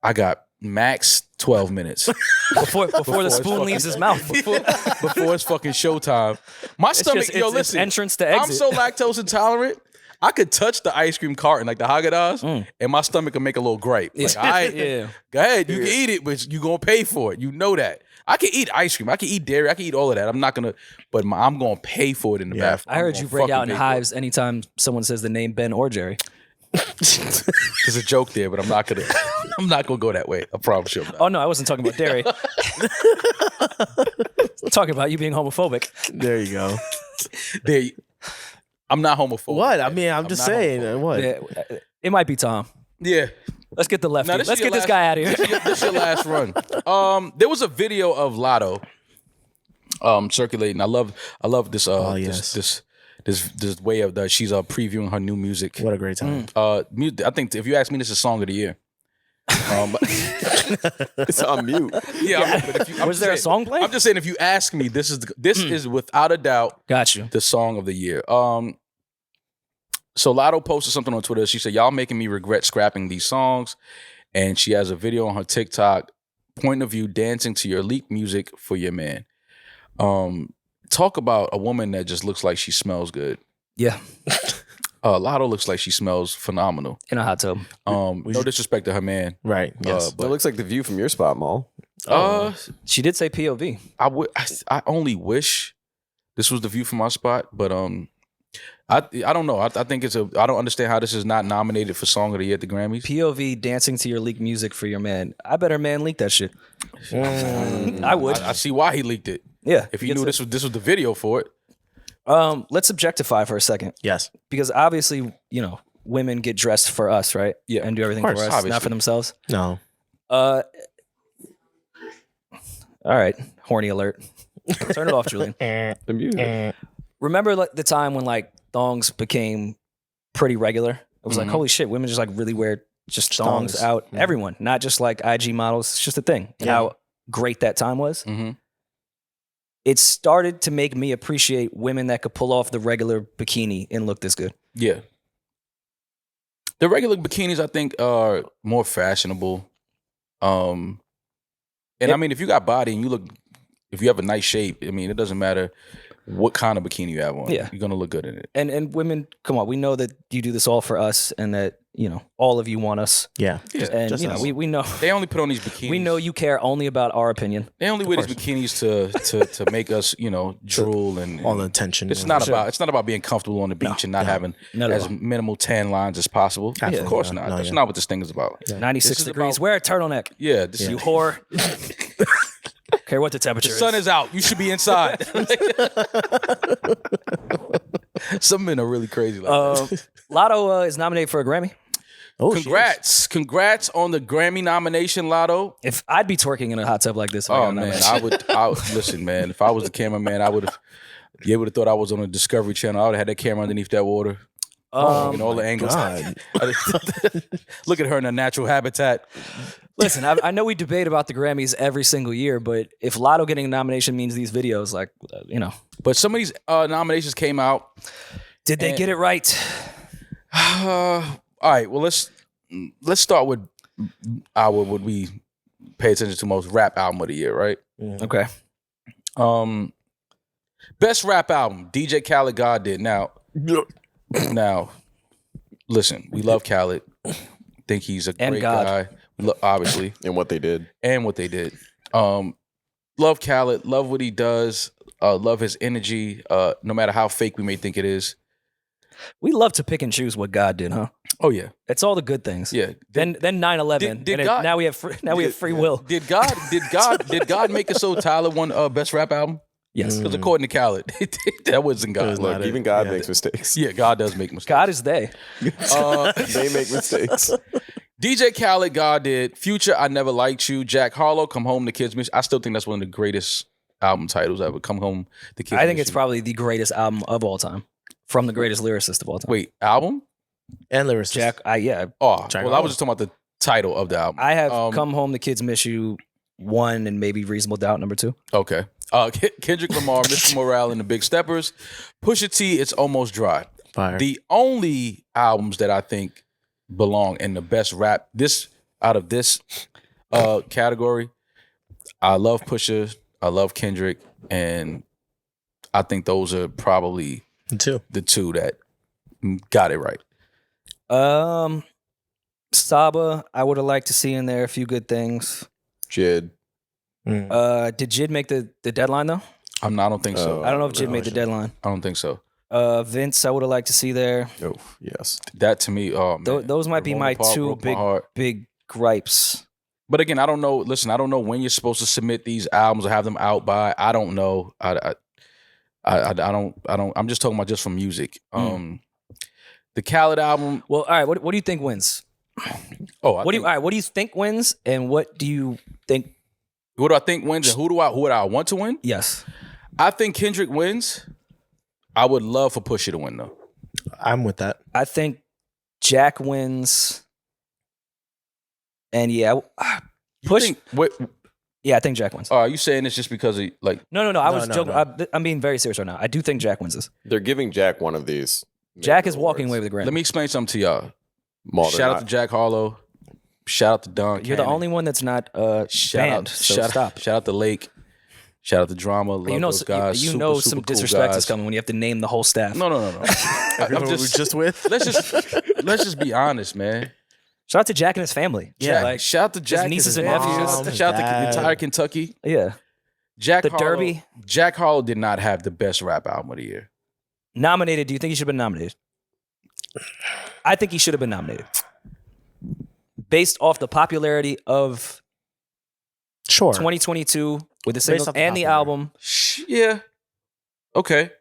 I got max 12 minutes. Before the it's spoon fucking- leaves his mouth. Before it's fucking showtime. My stomach, just- yo, it's listen. entrance to exit. I'm so lactose intolerant. I could touch the ice cream carton, like the Haagen-Dazs, and my stomach can make a little gripe. Like, all right, Yeah. go ahead, you can eat it, but you gonna pay for it. You know that. I can eat ice cream. I can eat dairy. I can eat all of that. I'm not gonna, but I'm gonna pay for it in the Yeah. bathroom. I heard you break out in hives anytime someone says the name Ben or Jerry. There's a joke there, but I'm not gonna. I'm not gonna go that way. I promise you. I'm not. Oh no, I wasn't talking about dairy. Talking about you being homophobic. There you go. There, I'm not homophobic. What? I mean, I'm just not saying. homophobic. What? Yeah, it might be Tom. Yeah. Let's get the lefty. Now, Let's is get your this last- guy out of here. This your last run. There was a video of Lotto circulating. I love this yes. this way of that she's previewing her new music. What a great time. I think if you ask me, this is song of the year. It's on mute. Yeah. But if you, I'm Was just there a saying- song playing? I'm just saying, if you ask me, this is without a doubt Got you. the song of the year. So Lotto posted something on Twitter. She said, "Y'all making me regret scrapping these songs," and she has a video on her TikTok. Point of view, dancing to your leak music for your man. Talk about a woman that just looks like she smells good. Yeah. Lotto looks like she smells phenomenal. In a hot tub. No disrespect to her man. Right. Yes. That looks like the view from your spot, Mal. She did say POV. I only wish this was the view from my spot, but I don't know. I think I don't understand how this is not nominated for Song of the Year at the Grammys. POV dancing to your leak music for your man. I bet her man leaked that shit. I would. I see why he leaked it. Yeah. If he knew this was the video for it. Let's objectify for a second. Yes. Because obviously, women get dressed for us, right? Yeah. And do everything Of for course, us, obviously. not for themselves. No. All right. Horny alert. Turn it off, Julian. The music. Remember like the time when like thongs became pretty regular? It was like, holy shit, women just like really wear just thongs Thongs. out. Everyone, not just like IG models. It's just a thing. And Yeah. how great that time was. Mm-hmm. It started to make me appreciate women that could pull off the regular bikini and look this good. Yeah. The regular bikinis, I think, are more fashionable. And I mean, if you got body and if you have a nice shape, I mean, it doesn't matter what kind of bikini you have on. Yeah. You're gonna look good in it. And women, come on, we know that you do this all for us and that, all of you want us. Yeah. And just us. we know They only put on these bikinis. we know you care only about our opinion. They only wear these bikinis to make us, drool and All the attention. It's not about being comfortable on the beach and not having Not at as all. minimal tan lines as possible. Absolutely. Of course No, not. no, That's yeah. not what this thing is about. 96 This is degrees. about- Wear a turtleneck. Yeah, this You is whore. Care what the temperature the sun is out. You should be inside. Some men are really crazy like that. Lotto is nominated for a Grammy. Oh, Congrats on the Grammy nomination, Lotto. If I'd be twerking in a hot tub like this, if I Oh got man, nominated. I would listen, man. If I was the cameraman, I would have. You would have thought I was on a Discovery Channel. I would have had that camera underneath that water, and all the angles. God. Look at her in her natural habitat. Listen, I know we debate about the Grammys every single year, but if Lotto getting a nomination means these videos, like, But some of these nominations came out. did they get it right? All right. Well, let's start with what we pay attention to most, rap album of the year, right? Okay. Best rap album, DJ Khaled, God did. Now, listen, we love Khaled. Think he's a And great God. guy. Obviously, And what they did. and what they did. Love Khaled. Love what he does. Love his energy. No matter how fake we may think it is. We love to pick and choose what God did, huh? Oh yeah, It's all the good things. yeah. Then 9/11. did and God- now we have free will. Did God make it so Tyler won best rap album? Yes. Because according to Khaled, that wasn't God. was Look, not it. even God Yeah. makes mistakes. Yeah, God does make mistakes. God is they. They make mistakes. DJ Khaled, God did. Future, I Never Liked You. Jack Harlow, Come Home, The Kids Miss. I still think that's one of the greatest album titles ever. Come Home, The Kids I think Miss it's You. probably the greatest album of all time, from the greatest lyricist of all time. Wait, album? And lyricist. Jack. Oh, Jack well, I Harlow. was just talking about the title of the album. I have Come Home, The Kids Miss You 1 and maybe Reasonable Doubt number 2. Okay. Kendrick Lamar, Mr. Morale, and the Big Steppers. Pusha T, It's Almost Dry. Fire. The only albums that I think belong in the best rap out of this category, I love Pusha, I love Kendrick, and I think those are probably Too. the two that got it right. Saba, I would have liked to see in there a few good things. Jid. Did Jid make the deadline though? I don't think so. I don't know if Jid made the deadline. I don't think so. Vince, I would have liked to see there. Oh, yes. That to me, oh man. Those might be Ramona my Park two broke my heart. big gripes. But again, I don't know. Listen, I don't know when you're supposed to submit these albums or have them out by. I don't know. I don't. I'm just talking about just from music. The Khaled album. Well, all right. What do you think wins? Oh, What do you think wins, and what do you think? What do I think wins, and who do I want to win? Yes, I think Kendrick wins. I would love for Pusha to win though. I'm with that. I think Jack wins, and yeah, Push. Yeah, I think Jack wins. Are you saying it's just because of like? No. I was no, joking. no. I'm being very serious right now. I do think Jack wins this. They're giving Jack one of these. Jack is walking away with the Grammy. Let me explain something to y'all. Well, they're Shout out not. to Jack Harlow. Shout out to Don. You're the Cannon. only one that's not Shout banned. out, So shout, stop. Shout out to Lake. Shout out to Drama. Love those guys. You Super, know super some cool disrespect guys. is coming when you have to name the whole staff. No. Everyone we're just with. let's just be honest, man. Shout out to Jack and his family. Jack, shout out to Jack, nieces his and mom. nephews. Shout out to Dad. the entire Kentucky. Yeah. Jack The Harlow, Derby. Jack Harlow did not have the best rap album of the year. Nominated. Do you think he should have been nominated? I think he should have been nominated. Based off the popularity of Sure. 2022 with the Based singles off the and the popularity. album. Yeah. Okay.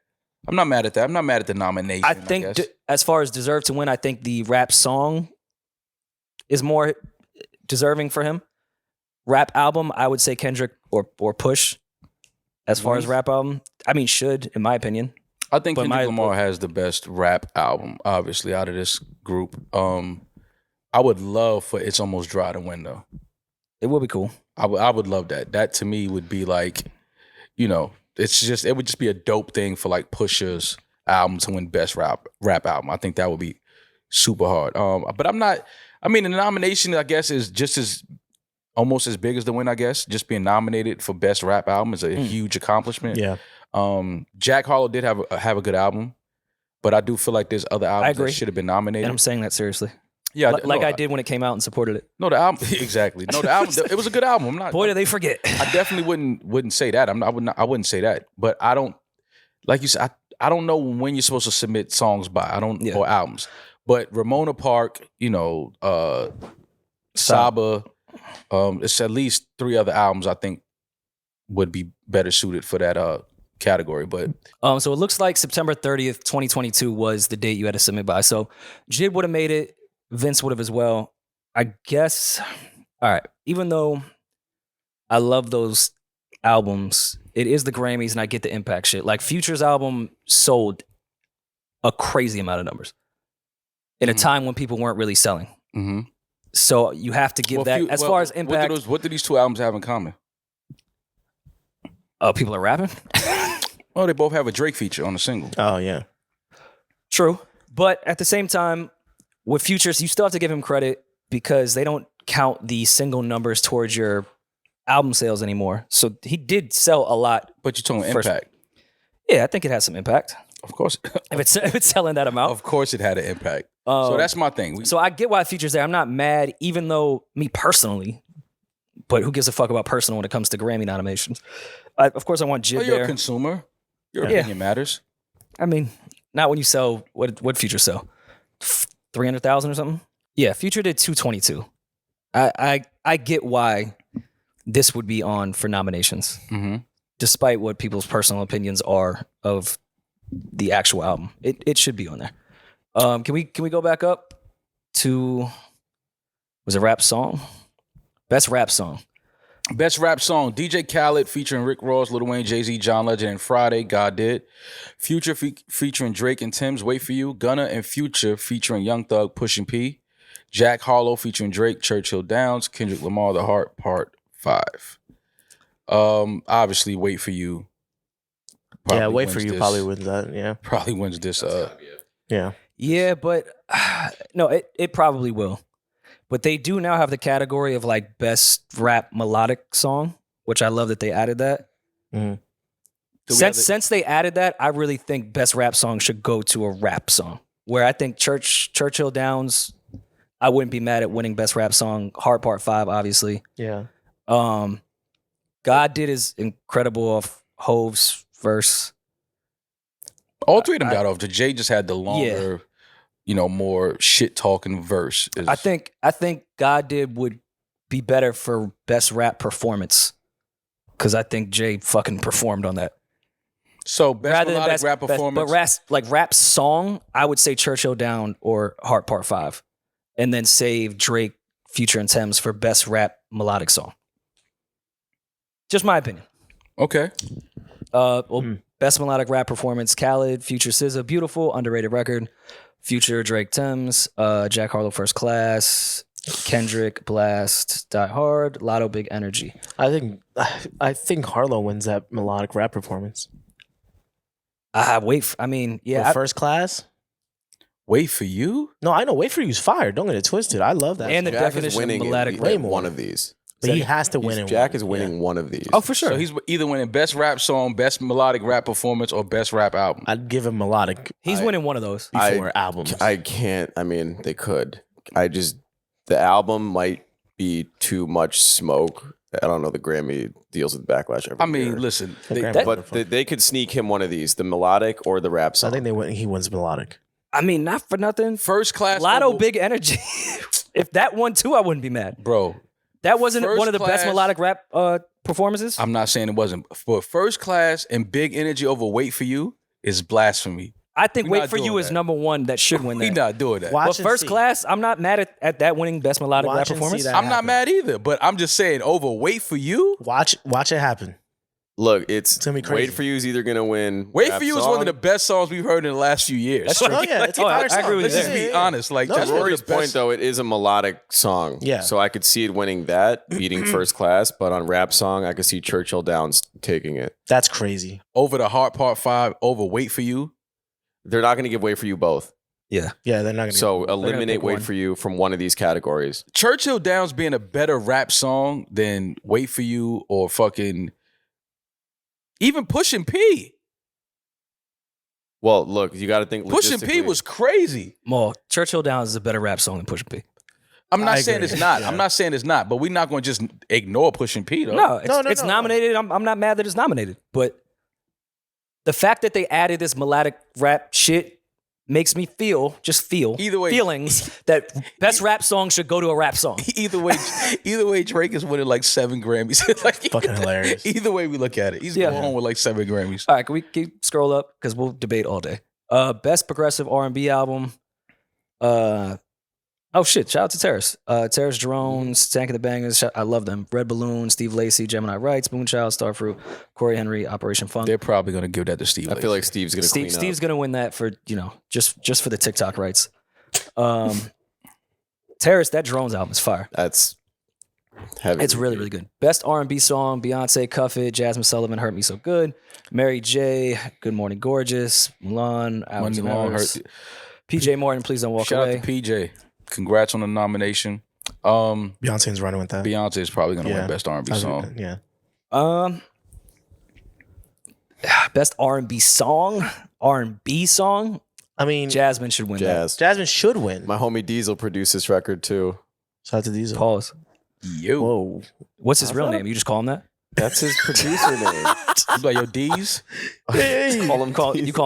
I'm not mad at that. I'm not mad at the nomination. I think guess. as far as deserve to win, I think the rap song is more deserving for him. Rap album, I would say Kendrick or Push. As far as rap album, I mean, should in my opinion. I think but Kendrick my- Lamar has the best rap album, obviously, out of this group. I would love for It's Almost Dry to win, though. It would be cool. I would love that. That to me would be like, it would just be a dope thing for like Pusha's album to win best rap album. I think that would be super hard. But I'm not. I mean, the nomination I guess is just as almost as big as the win. I guess just being nominated for best rap album is a huge accomplishment. Yeah. Jack Harlow did have a good album, but I do feel like there's other albums agree. that should have been nominated. And I'm saying that seriously. Yeah, I did when it came out and supported it. No, the album exactly. No, the album. It was a good album. I'm not. Boy, do they forget. I definitely wouldn't say that. I wouldn't say that. But I don't, like you said, I don't know when you're supposed to submit songs by. Or albums. But Ramona Park, Saba, it's at least 3 other albums I think would be better suited for that category. But So it looks like September 30th, 2022 was the date you had to submit by. So Jid would have made it. Vince would have as well. I guess. All right. Even though I love those albums, it is the Grammys and I get the impact shit. Like Future's album sold a crazy amount of numbers in a time when people weren't really selling. mm-hmm. So you have to give that. As far as impact. what do these 2 albums have in common? Oh, people are rapping? Oh, they both have a Drake feature on the single. Oh yeah. True. But at the same time, with Futures, you still have to give him credit because they don't count the single numbers towards your album sales anymore. So he did sell a lot. But you're talking First- impact. Yeah, I think it has some impact. Of course. If it's selling that amount. Of course it had an impact. So that's my thing. So I get why Futures there. I'm not mad, even though me personally, but who gives a fuck about personal when it comes to Grammy nominations? Of course, I want Jid Well, you're there. a consumer. Your Yeah. opinion matters. I mean, not when you sell what Future sell, 300,000 or something. Yeah, Future did 222. I get why this would be on for nominations, despite what people's personal opinions are of the actual album. It should be on there. Can we go back up to, was it rap song? Best rap song. Best rap song, DJ Khaled featuring Rick Ross, Lil Wayne, Jay-Z, John Legend, and Friday, God Did. Future featuring Drake and Tim's Wait For You. Gunna and Future featuring Young Thug, Pushin' P. Jack Harlow featuring Drake, Churchill Downs. Kendrick Lamar, The Heart, Part 5. Obviously, Wait For You. Wait For You probably wins that, yeah. Probably wins this. Yeah. Yeah, but no, it probably will. But they do now have the category of like best rap melodic song, which I love that they added that. Mm-hmm. Since they added that, I really think best rap song should go to a rap song. Where I think Churchill Downs, I wouldn't be mad at winning best rap song. Heart Part 5, obviously. Yeah. God Did is incredible off Hove's verse. All three of them got off. The Jay just had the longer, more shit talking verse. I think God Did would be better for best rap performance because I think Jay fucking performed on that. So best melodic rap performance, but rap song, I would say Churchill Down or Heart Part 5, and then save Drake, Future, and Thames for best rap melodic song. Just my opinion. Okay. Best melodic rap performance: Khaled, Future, SZA, Beautiful, underrated record. Future, Drake, Thames, Jack Harlow, First Class, Kendrick, Blast, Die Hard, Lotto, Big Energy. I think Harlow wins that melodic rap performance. First Class. Wait For You? No, I know. Wait For You's fire. Don't get it twisted. I love that. And the Jack is definition of winning melodic in rap. one of these. But he has to win. Jack is winning one of these. Oh, for sure. So he's either winning best rap song, best melodic rap performance, or best rap album. I'd give him melodic He's winning one of those. before albums. I can't. I mean, they could. The album might be too much smoke. I don't know. The Grammy deals with backlash every year. Listen. But they could sneak him one of these, the melodic or the rap So song. I think he wins melodic. Not for nothing. First Class. Lotto, Big Energy. If that won too, I wouldn't be mad. Bro. That wasn't First one of the best Class- melodic rap performances. I'm not saying it wasn't. But First Class and Big Energy over Wait For You is blasphemy. I think we Wait not For You doing is that. number one that should win We that. not doing that. Watch But and First see. Class, I'm not mad at that winning best melodic Watch rap and see performance. that. I'm not happen. mad either. But I'm just saying over Wait For You. Watch it happen. Look, it's gonna be crazy. Wait For You is either going to win. Wait rap For You is song. one of the best songs we've heard in the last few years. That's true. Oh yeah, it's a Oh, fire I song. agree with Let's you just there. be honest. Like No, that's it's one of Rory's the best. point, though, it is a melodic song. Yeah. So I could see it winning that, beating First Class. But on rap song, I could see Churchill Downs taking it. That's crazy. Over the Heart Part 5, over Wait For You. They're not going to give Wait For You both. Yeah, they're not gonna. So pick eliminate Wait one. For You from one of these categories. Churchill Downs being a better rap song than Wait For You or fucking even Pushin' P. Well, look, you got to think Pushin' P logistically. was crazy. Well, Churchill Downs is a better rap song than Pusha P. I'm not I saying agree. it's not. Yeah. I'm not saying it's not. But we're not going to just ignore Pushin' P though. No, No, it's no. nominated. I'm not mad that it's nominated. But the fact that they added this melodic rap shit makes me feel Either way- feelings that best rap song should go to a rap song. Either way, Drake is winning like 7 Grammys. Like, Fucking hilarious. Either way we look at it, he's going home with like 7 Grammys. All right, can we keep scroll up because we'll debate all day. Best progressive R&B album. Shout out to Terrace. Terrace Drones, Tank of the Bangers. I love them. Red Balloon, Steve Lacy, Gemini Rights, Moonchild, Starfruit, Corey Henry, Operation Funk. They're probably going to give that to Steve. I feel like Steve's going to clean Steve's up. gonna win that for just for the TikTok rights. Terrace, that Drones album is fire. That's heavy. It's really, really good. Best R&B song, Beyonce, Cuff It, Jasmine Sullivan, Hurt Me So Good, Mary J, Good Morning Gorgeous, Mulan, Hours and Long Hours, hurt. PJ Morton, Please Don't Walk Shout Away. out to PJ. Congrats on the nomination. Beyonce's running with that. Beyonce is probably going to Yeah. win best R&B song. Yeah. Best R&B song. I mean, Jasmine should win Jazz. Jasmine should win. My homie Diesel produced this record too. Shout out to that. Diesel. Pause. Yo. Whoa. What's his real name? You just call him that? That's his producer name. You like, yo, D's? Hey. You call him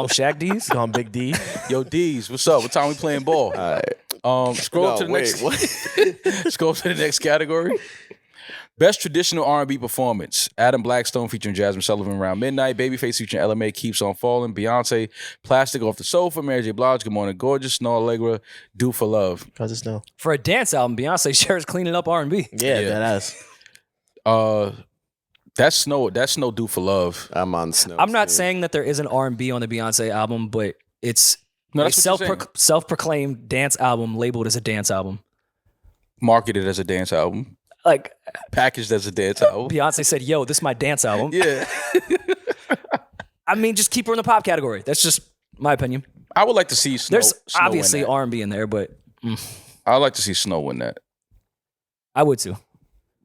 Shaq D's? Call him Big D. Yo, D's, what's up? What time we playing ball? All right. Scroll to the next. Scroll to the next category. Best traditional R&B performance: Adam Blackstone featuring Jasmine Sullivan, Around Midnight. Babyface featuring LMA, Keeps on Falling. Beyonce, Plastic Off the Sofa. Mary J. Blige, Good Morning Gorgeous. Snow Allegra, Do for Love. Cause it's snow. For a dance album, Beyonce shares cleaning up R&B. Yeah, Yeah. that ass. That's Snow. That's Snow. Do for Love. I'm on Snow. I'm not saying that there isn't R&B on the Beyonce album, but it's No, a that's what you're saying. self-proclaimed dance album labeled as a dance album. Marketed as a dance album. Like Packaged as a dance album. Beyonce said, "Yo, this is my dance album." Yeah. I mean, just keep her in the pop category. That's just my opinion. I would like to see Snow. There's Snow obviously win that. R&B in there, but I would like to see Snow win that. I would too.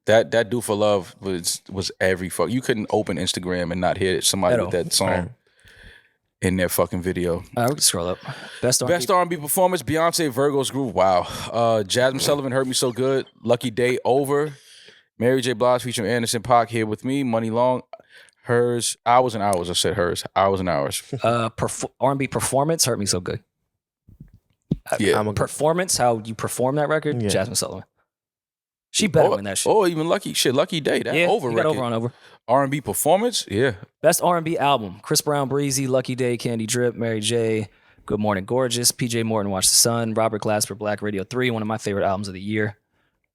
That Do for Love was every fuck. You couldn't open Instagram and not hear somebody At with all. that song in their fucking video. All right, we can scroll up. Best R&B. Best R&B performance: Beyonce, Virgo's Groove. Wow. Jasmine Sullivan, Hurt Me So Good. Lucky Day, Over. Mary J. Blige featuring Anderson .Paak, Here With Me. Money Long. Hers. Hours and Hours. I said hers. Hours and Hours. R&B performance, Hurt Me So Good. Yeah. I'm a Performance, how you perform that record, Yeah. Jasmine Sullivan. She better win that shit. Oh, even Lucky Day. That yeah, Over you got record. over on over. R&B performance. Yeah. Best R&B album: Chris Brown, Breezy, Lucky Day, Candy Drip, Mary J, Good Morning Gorgeous, PJ Morton, Watch the Sun, Robert Glasper, Black Radio 3, one of my favorite albums of the year.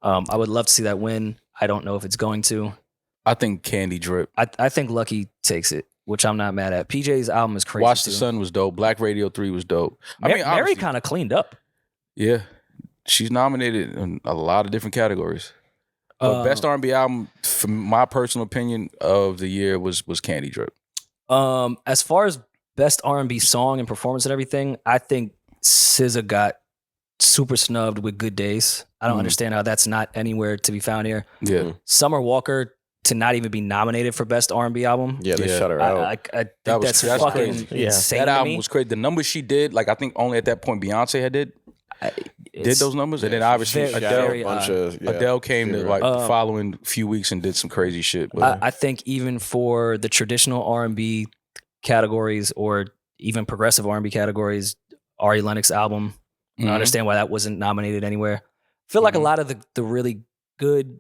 I would love to see that win. I don't know if it's going to. I think Candy Drip. I think Lucky takes it, which I'm not mad at. PJ's album is crazy. Watch the too. Sun was dope. Black Radio 3 was dope. Mary obviously- kind of cleaned up. Yeah. She's nominated in a lot of different categories. But best R&B album, from my personal opinion, of the year was Candy Drip. As far as best R&B song and performance and everything, I think SZA got super snubbed with Good Days. I don't understand how that's not anywhere to be found here. Yeah. Summer Walker to not even be nominated for best R&B album. Yeah, they Yeah. shut her out. I think That's that's fucking crazy. Yeah. insane. That to album me. was crazy. The numbers she did, like I think only at that point Beyonce had did It's those numbers. And then obviously very, Adele, very odd. Adele came to like the following few weeks and did some crazy shit. But I think even for the traditional R&B categories or even progressive R&B categories, Ari Lennox album, I Mhm. understand why that wasn't nominated anywhere. I feel like a lot of the really good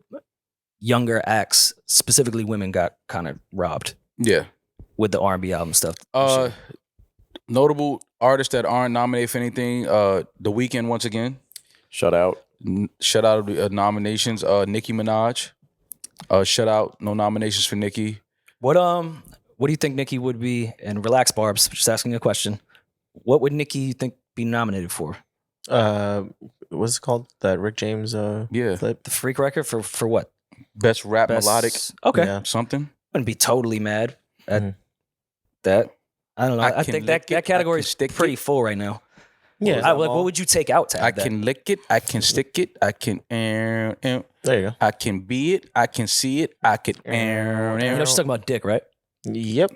younger acts, specifically women, got kind of robbed yeah. with the R&B album stuff. Notable artists that aren't nominated for anything, The Weeknd once again. Shut out. Shut out of the nominations. Nicki Minaj. Shut out. No nominations for Nicki. What do you think Nicki would be? And relax, Barbs, just asking a question. What would Nicki you think be nominated for? What's it called? That Rick James Yeah. clip? The Freak record for what? Best rap Best- melodic Okay, Yeah. something. wouldn't be totally mad at Mhm. that. I don't know. I I can think lick that it, category I is can stick pretty it. full right now. Yeah. What would you take out to I add that? can lick it. I can stick it. I can. There you go. I can be it. I can see it. I can. You know, she's talking about dick, right? Yep.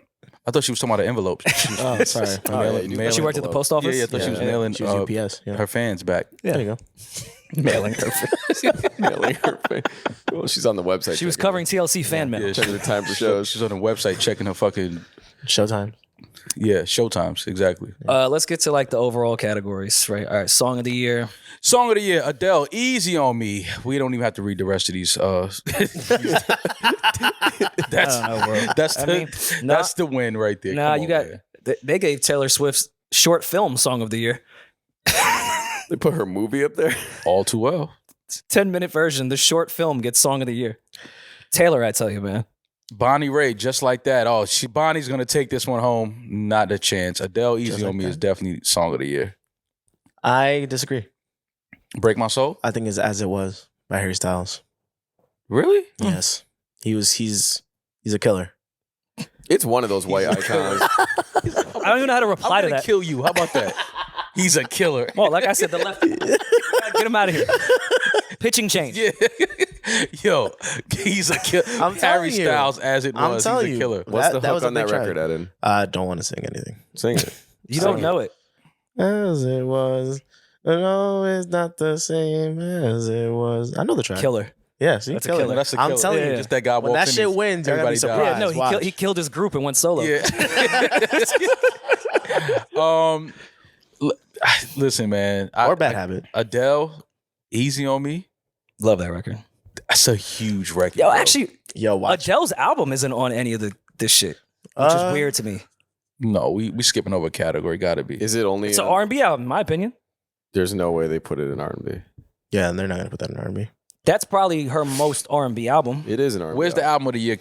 I thought she was talking about an envelope. Oh, sorry. Mailing- She worked at the post office? Yeah, I thought she was mailing She was UPS. Yeah. her fans back. There you go. Mailing her. Mailing her face. Well, she's on the website. She was checking- covering TLC fan mail. Yeah, checking the time for she's shows. on the website checking her fucking Showtime. showtimes. Exactly. Let's get to like the overall categories, right? All right, song of the year. Song of the year, Adele, Easy on Me. We don't even have to read the rest of these. That's I don't know, bro. that's I the mean, that's the win right there. Nah, Come you on, got. man. They gave Taylor Swift's short film song of the year. They put her movie up there. All too well. 10-minute version. The short film gets song of the year. Taylor, I tell you, man. Bonnie Raitt, just like that. Oh, Bonnie's gonna take this one home. Not a chance. Adele, Easy Just on like Me that. is definitely song of the year. I disagree. Break My Soul. I think it's As It Was by Harry Styles. Really? Yes. He's a killer. It's one of those white icons. I don't even know how to reply I'm to gonna that. kill you. How about that? He's a killer. Well, like I said, the left. Get him out of here. Pitching change. Yeah. Yo, he's a killer. I'm Harry telling you. Styles, as it I'm was, telling he's a you. killer. What's the That hook was a on that big track. record, Eddin? I don't want to sing anything. Sing it. You don't know it. As it was. No, it's not the same as it was. I know the track. Killer. Yeah, see, That's a killer. killer. That's a I'm killer. telling Yeah, you, yeah. Just that guy when walks that in, shit wins, you're gonna be everybody dies. surprised. Yeah, no, Watch. he killed his group and went solo. Yeah. Listen, man. Or Bad Habit. Adele, Easy on Me. Love that record. That's a huge record. Yo, bro. actually, Yo, watch. Adele's album isn't on any of this shit, which is weird to me. No, we skipping over a category. Gotta be. Is it only? It's an R&B album, in my opinion. There's no way they put it in R&B. Yeah, and they're not gonna put that in R&B. That's probably her most R&B album. It is an R&B. Where's the album of the year?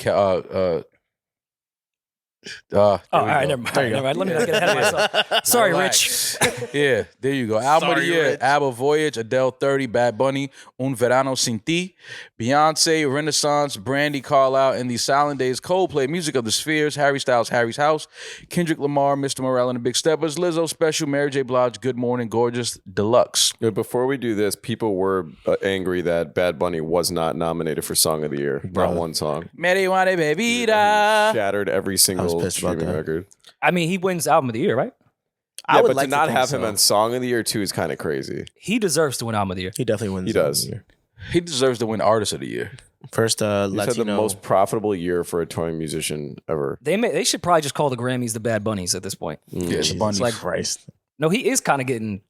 All right, never mind. Never mind. Let me not get ahead of myself. Sorry, Rich. Yeah, there you go. Album of the Sorry, year: Rich. ABBA, Voyage, Adele, 30, Bad Bunny, Un Verano Sin Ti, Beyonce, Renaissance, Brandy, Carlisle, and the Silent Days, Coldplay, Music of the Spheres, Harry Styles, Harry's House, Kendrick Lamar, Mr. Morale and the Big Steppers, Lizzo, Special, Mary J. Blige, Good Morning, Gorgeous, Deluxe. But before we do this, people were angry that Bad Bunny was not nominated for Song of the Year. Not one song. Marijuana Bebida. Shattered every single pissed about streaming that. record. I mean, he wins album of the year, right? I would but like to not think have him so. on Song of the Year too is kind of crazy. He deserves to win album of the year. He definitely wins. He does. the year. He deserves to win Artist of the Year. First, He's had the Latino. most profitable year for a touring musician ever. They should probably just call the Grammys the Bad Bunnies at this point. Yeah, it's a Jesus bunny. like- Christ. No, he is kind of getting.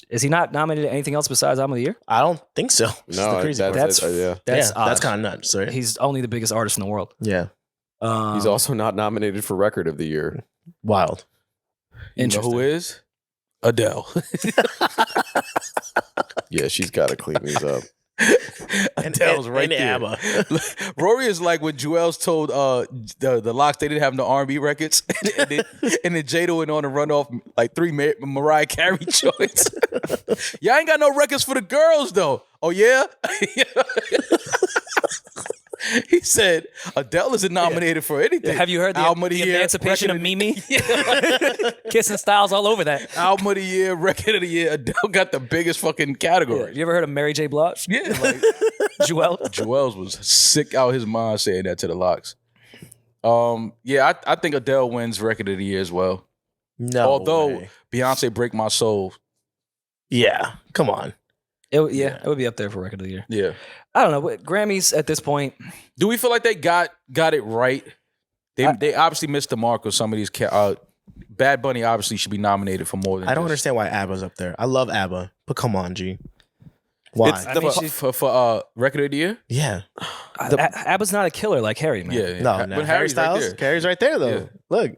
Is he not nominated anything else besides album of the year? I don't think so. This is the No, crazy part. That's yeah. that's yeah, that's odd. kind of nuts, right? He's only the biggest artist in the world. Yeah, He's also not nominated for Record of the Year. wild. You know who is? Adele. Yeah, she's got to clean these up. Adele's right and there. ABBA. Rory is like when Joel's told the Locks they didn't have no R&B records, and then Jada went on to run off like 3 Mariah Carey joints. Y'all ain't got no records for the girls though. Oh yeah. He said Adele isn't nominated for anything. Have you heard the album of the year, Emancipation of record Mimi? Kissing Styles all over that. album of the year, record of the year? Adele got the biggest fucking category. You ever heard of Mary J. Blige? Yeah, like Joel? Joel's was sick out his mind saying that to the Locks. Yeah, I think Adele wins record of the year as well. No, Although way. Beyonce Break My Soul. Yeah, come on. It would be up there for record of the year. Yeah. I don't know. But Grammys at this point, Do we feel like they got it right? They obviously missed the mark with some of these. Bad Bunny obviously should be nominated for more than. I don't just- understand why ABBA's up there. I love ABBA, but come on, G. Why? It's the- mean, for record of the year. yeah. ABBA's not a killer like Harry, man. Yeah, No, But no. Harry Harry's right Styles. there. Harry's right there, though. Yeah. Look.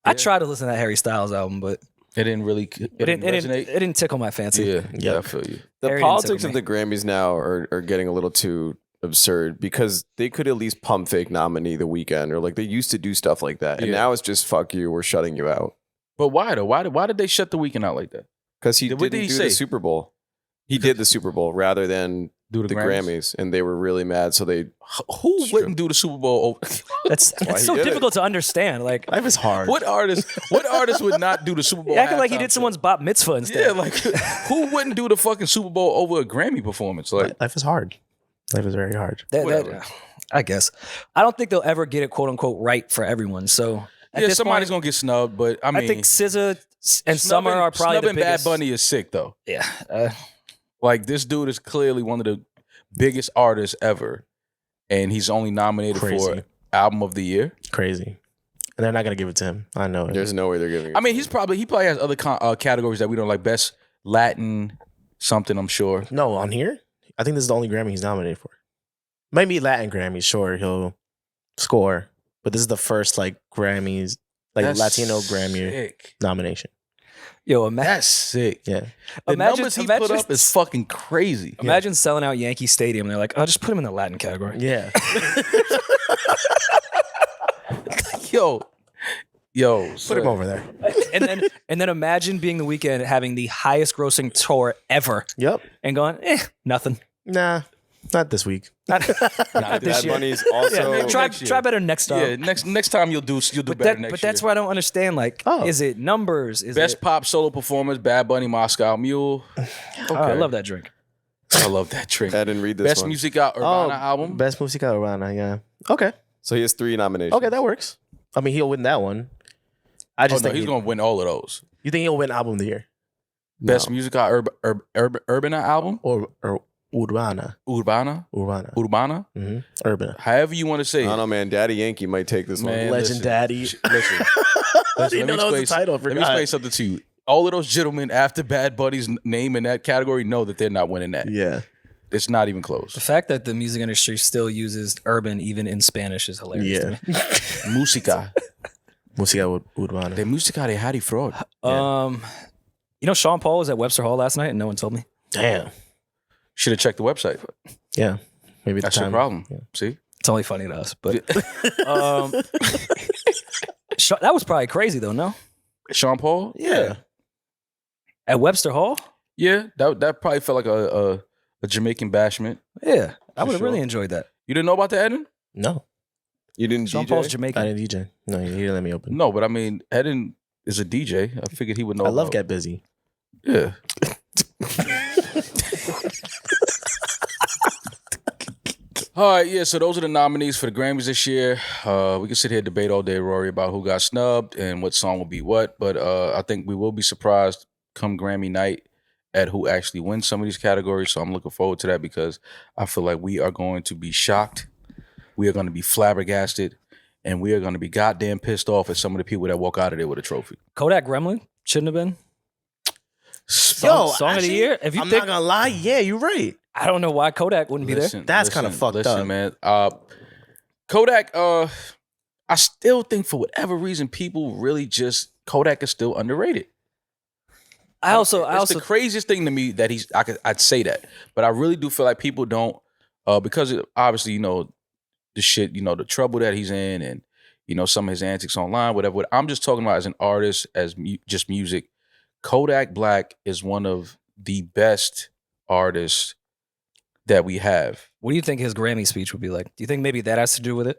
I tried to listen to that Harry Styles album, but It didn't really. It didn't resonate. it didn't tickle my fancy. Yeah, Yep. I feel you. The Harry politics didn't of the Grammys now are getting a little too absurd because they could at least pump fake nominee the weekend or like they used to do stuff like that. And Yeah. now it's just fuck you, we're shutting you out. But why though? Why did they shut the weekend out like that? Because he What didn't did he do say? the Super Bowl. He did the Super Bowl rather than Do the Grammys. And they were really mad. So they Who wouldn't do the Super Bowl? That's why he so did it. difficult to understand. Like Life is hard. What artist would not do the Super Bowl? acting like he halftime did show? someone's bat mitzvah instead. Yeah, like who wouldn't do the fucking Super Bowl over a Grammy performance? Like Life is hard. Life is very hard. Whatever. I guess. I don't think they'll ever get it quote unquote right for everyone. So at yeah, this somebody's point, gonna get snubbed, but I mean, I think SZA and Summer are probably the snubbing biggest. Bad Bunny is sick though. Yeah. Like this dude is clearly one of the biggest artists ever, and he's only nominated Crazy. for Album of the Year. Crazy. And they're not going to give it to him. I know it. there's no way they're giving it. I mean, he probably has other categories that we don't like. Best Latin something, I'm sure. No, on here? I think this is the only Grammy he's nominated for. Maybe Latin Grammys, sure, he'll score. But this is the first like Grammys, like That's Latino Grammy sick. nomination. Yo, imagine That's sick. Yeah. The Imagine- numbers he imagine- put up is fucking crazy. imagine selling out Yankee Stadium. They're like, oh, just put him in the Latin category. Yeah. Yo, Put him over there. and then imagine being the Weeknd having the highest grossing tour ever Yep. and going, nothing. Nah, not this week. Not Nah, this Bad year. Bunny's also Yeah, Try, next year. try better next time. Yeah, next time you'll do but better next but that's year. where I don't understand. Like, Oh. is it numbers? Is Best it? pop solo performance, Bad Bunny, Moscow Mule. Oh, I love that drink. I love that trick. I didn't read this Best one. music Urbana album. Best Musica Urbana, yeah. Okay. So he has 3 nominations. Okay, that works. I mean, he'll win that one. I Oh just no, think he's gonna win all of those. You think he'll win Album of the Year? Best music Urbana album. Or Urbana. Urbana. Urban. However you want to say I don't it. know, man. Daddy Yankee might take this Man, one. Legend Daddy. Listen. I didn't know that was the title. I Let me forgot. explain something to you. All of those gentlemen after Bad Buddy's name in that category know that they're not winning that. Yeah. It's not even close. The fact that the music industry still uses urban even in Spanish is hilarious to me. Música. Música Urbana. De música de Harry Fraud. You know, Sean Paul was at Webster Hall last night and no one told me. Damn. Should have checked the website. Yeah. Maybe at the That's your time. problem. Yeah. See? It's only funny to us, but that was probably crazy though, no? Sean Paul? Yeah. At Webster Hall? Yeah. That probably felt like a Jamaican bashment. Yeah. I would have sure. really enjoyed that. You didn't know about that, Eddin? No. You didn't Sean DJ? Paul's I Jamaican. didn't DJ. No, he didn't let me open. No, but I mean, Eddin is a DJ. I figured he would know. I love about- Get Busy. Yeah. All right, yeah, so those are the nominees for the Grammys this year. We can sit here and debate all day, Rory, about who got snubbed and what song will be what, but I think we will be surprised come Grammy night at who actually wins some of these categories, so I'm looking forward to that because I feel like we are going to be shocked, we are going to be flabbergasted, and we are going to be goddamn pissed off at some of the people that walk out of there with a trophy. Kodak Gremlin shouldn't have been. Yo, Song of the actually, year? If you I'm think, not gonna lie. Yeah, you're right. I don't know why Kodak wouldn't be there. That's kinda fucked up. man. Kodak, I still think for whatever reason, people really just Kodak is still underrated. I also It's the craziest thing to me that I'd say that, but I really do feel like people don't because obviously the shit, the trouble that he's in, and some of his antics online, whatever. I'm just talking about as an artist, as just music. Kodak Black is one of the best artists that we have. What do you think his Grammy speech would be like? Do you think maybe that has to do with it?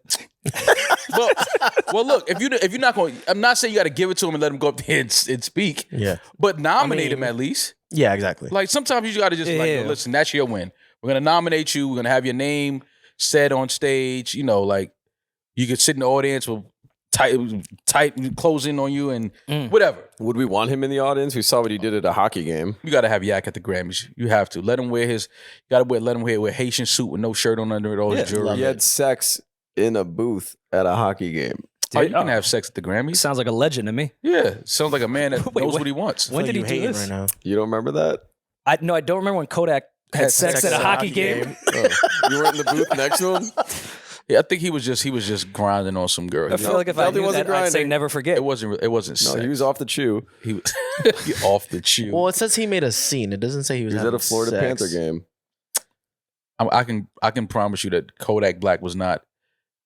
Well, look, if you're not going, I'm not saying you got to give it to him and let him go up there and speak. Yeah. But nominate him at least. Yeah, exactly. Like sometimes you got to just Yeah. listen, that's your win. We're gonna nominate you. We're gonna have your name said on stage. Like you could sit in the audience with tight close in on you and whatever. Would we want him in the audience? We saw what he did at a hockey game. You got to have Yak at the Grammys. You have to let him wear let him wear a Haitian suit with no shirt on under it, all his jewelry. He had sex in a booth at a hockey game. Yeah, you can have sex at the Grammys. Sounds like a legend to me. Yeah, sounds like a man that knows what he wants. When did he do hating this? right now? You don't remember that? I don't remember when Kodak had sex at a hockey game. Oh, you were in the booth next to him? Yeah, I think he was just grinding on some girl. I feel like if I Feldy knew wasn't that, I'd say grinding. never forget. It wasn't No, sex. he was off the chew. He was off the chew. Well, it says he made a scene. It doesn't say he was. He was at a Florida sex. Panther game. I can promise you that Kodak Black was not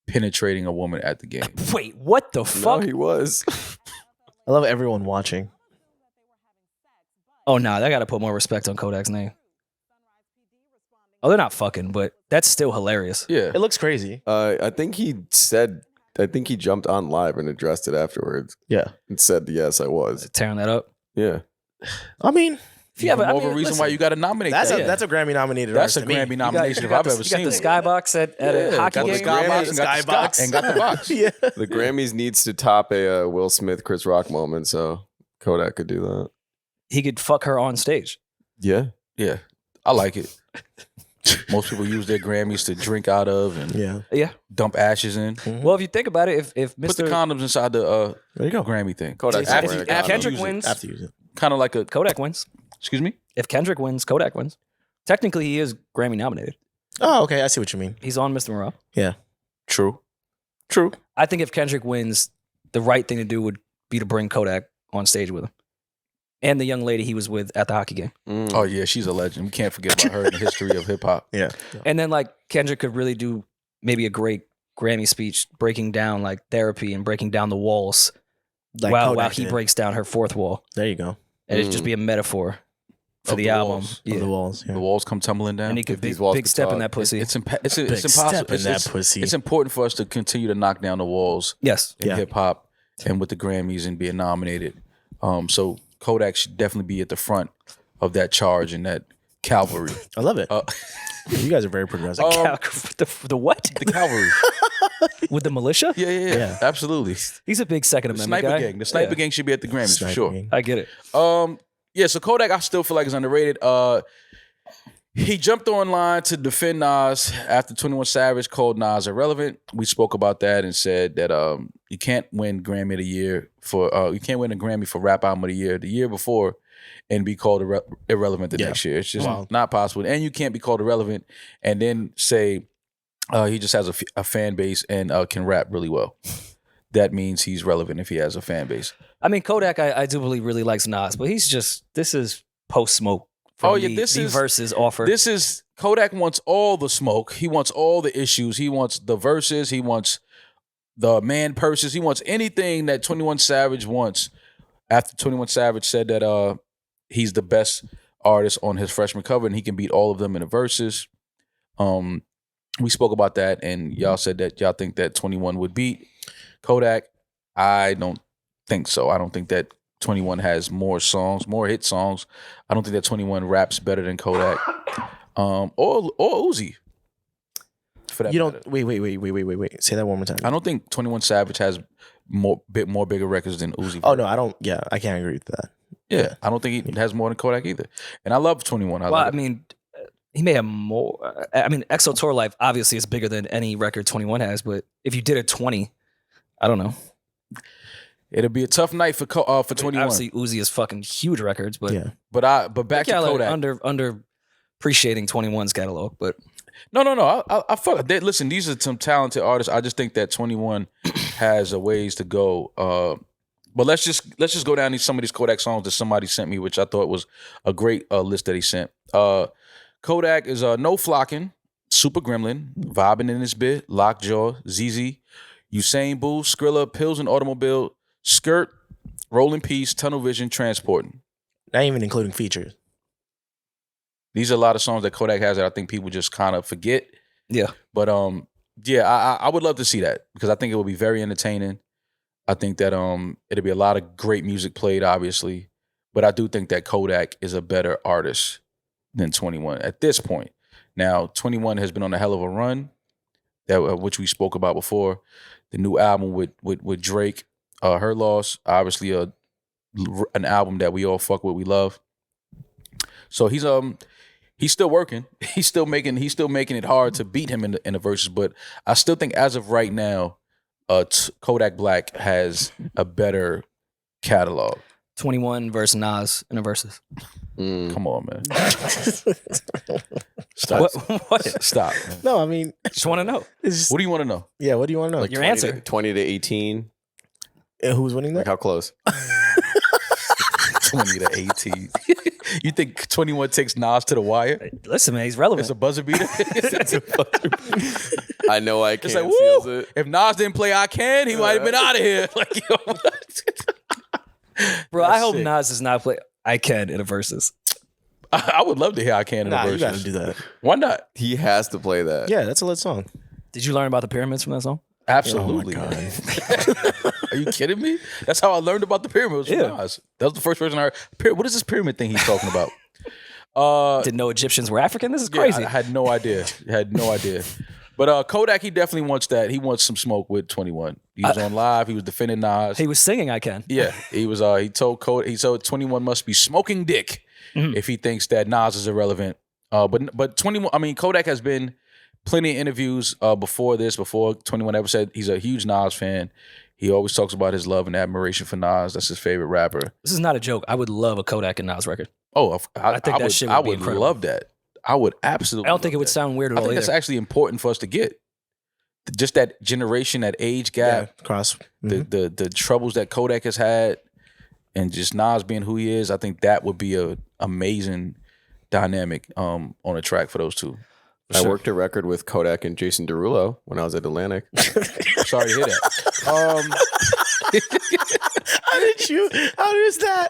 penetrating a woman at the game. Wait, what the No, fuck? he was. I love everyone watching. Oh, nah, I got to put more respect on Kodak's name. Oh, they're not fucking, but that's still hilarious. Yeah. It looks crazy. I think he jumped on live and addressed it afterwards Yeah. and said, yes, I was. Tearing that up. Yeah. I mean, Yeah, but I more of a mean, reason listen, why you got to nominate that's that. a Grammy nominated. That's a artist to me. Grammy nomination if I've ever You seen got the it. skybox at a hockey got the game. skybox and got the Skybox. sky- and got the box. Yeah. The Grammys needs to top a Will Smith, Chris Rock moment, so Kodak could do that. He could fuck her on stage. Yeah. Yeah, I like it. Most people use their Grammys to drink out of and Yeah. Yeah. dump ashes in. Well, if you think about it, if Put the Mr. condoms inside the There you go. Grammy thing. Kodak's If not wearing a condom. Kendrick use it. wins, After you use it. Kind of like a. Kodak wins. Excuse me. If Kendrick wins, Kodak wins. Technically, he is Grammy nominated. Oh, okay. I see what you mean. He's on Mr. Morale. Yeah. True. I think if Kendrick wins, the right thing to do would be to bring Kodak on stage with him. And the young lady he was with at the hockey game. Oh yeah, she's a legend. We can't forget about her in the history of hip hop. Yeah. And then like Kendrick could really do maybe a great Grammy speech breaking down like therapy and breaking down the walls Like while Kodak he did. breaks down her fourth wall. There you go. And it'd just be a metaphor for Of the the album. walls. Yeah. On the walls. Yeah. The walls come tumbling down. And he could If these big, walls big could step in talk. that pussy. It's Big impossible. step in It's, that pussy. it's important for us to continue to knock down the walls Yes. in Yeah. hip hop and with the Grammys and being nominated. So Kodak should definitely be at the front of that charge and that cavalry. I love it. Uh, You guys are very progressive. the what? the cavalry. With the militia? Yeah. Absolutely. He's a big Second The Amendment sniper guy. gang. The sniper Yeah. gang should be at the Grammys for Sniper sure. gang. I get it. Yeah, so Kodak I still feel like is underrated. He jumped online to defend Nas after 21 Savage called Nas irrelevant. We spoke about that and said that you can't win Grammy of the Year you can't win a Grammy for Rap Album of the year before and be called irrelevant the next year. It's just not possible. And you can't be called irrelevant and then say he just has a fan base and can rap really well. That means he's relevant if he has a fan base. I mean, Kodak, I do believe really likes Nas, but this is post smoke. This is verses offer. This is Kodak wants all the smoke. He wants all the issues. He wants the verses. He wants the man purses. He wants anything that 21 Savage wants. After 21 Savage said that he's the best artist on his freshman cover and he can beat all of them in the verses. We spoke about that and y'all said that y'all think that 21 would beat Kodak. I don't think so. I don't think that 21 has more hit songs. I don't think that 21 raps better than Kodak or Uzi. For that You matter. don't wait. Say that one more time. I don't think 21 Savage has more bigger records than Uzi. Oh no, I don't. Yeah, I can't agree with that. Yeah, I don't think he has more than Kodak either. And I love 21. I mean, he may have more. I mean, EXO Tour Life obviously is bigger than any record 21 has, but if you did a 20, I don't know. It'll be a tough night for 21. Obviously, Uzi is fucking huge records, but Yeah. But back to Kodak. under appreciating 21's catalog, but No. I fuck. Listen, these are some talented artists. I just think that 21 has a ways to go. But let's just go down some of these Kodak songs that somebody sent me, which I thought was a great list that he sent. Kodak is No Flocking, Super Gremlin, Vibing in His Bit, Lockjaw, ZZ, Usain Bolt, Skrilla, Pills and Automobile, Skirt, Rolling Peace, Tunnel Vision, Transporting. Not even including features. These are a lot of songs that Kodak has that I think people just kind of forget. yeah. But I would love to see that because I think it would be very entertaining. I think that it'll be a lot of great music played, obviously. But I do think that Kodak is a better artist than 21 at this point. Now, 21 has been on a hell of a run, which we spoke about before. The new album with Drake, Her Loss, obviously an album that we all fuck with, we love. So he's still working. He's still making it hard to beat him in the verses. But I still think as of right now, Kodak Black has a better catalog. 21 versus Nas in the verses. Come on, man. Stop. What? Stop. Man. No, I mean, Just want to know. it's just, What do you want to know? yeah. What do you want to know? Your 20 answer. to, 20 to 18. Who's winning Like that? how close? 20 to 18. You think 21 takes Nas to the wire? Listen, man, he's relevant. It's a buzzer beater. I know I can't It's like, seals woo! it. If Nas didn't play I Can, he might have been out of here. Like, yo. Bro, I That's hope sick. Nas does not play I Can in a verses. I would love to hear I Can in Nah, the you verses. gotta do that. Why not? He has to play that. Yeah, that's a lit song. Did you learn about the pyramids from that song? Absolutely. Oh my man. Are you kidding me? That's how I learned about the pyramids from Yeah. Nas. That was the first person I heard. What is this pyramid thing he's talking about? Didn't know Egyptians were African? This is Yeah, crazy. I had no idea. But Kodak, he definitely wants that. He wants some smoke with 21. He was on live. He was defending Nas. He was singing I Can. Yeah, he was. He told 21 must be smoking dick if he thinks that Nas is irrelevant. But 21. I mean, Kodak has been plenty of interviews before 21 ever said he's a huge Nas fan. He always talks about his love and admiration for Nas. That's his favorite rapper. This is not a joke. I would love a Kodak and Nas record. Oh, I think that shit would be incredible. love that. I would absolutely. I don't think it love would that. sound weird at I all think that's either. actually important for us to get. Just that generation, that age gap, Yeah, cross. the troubles that Kodak has had, and just Nas being who he is. I think that would be a amazing dynamic on a track for those two. I worked a record with Kodak and Jason Derulo when I was at Atlantic. Sorry to hear that. How is that?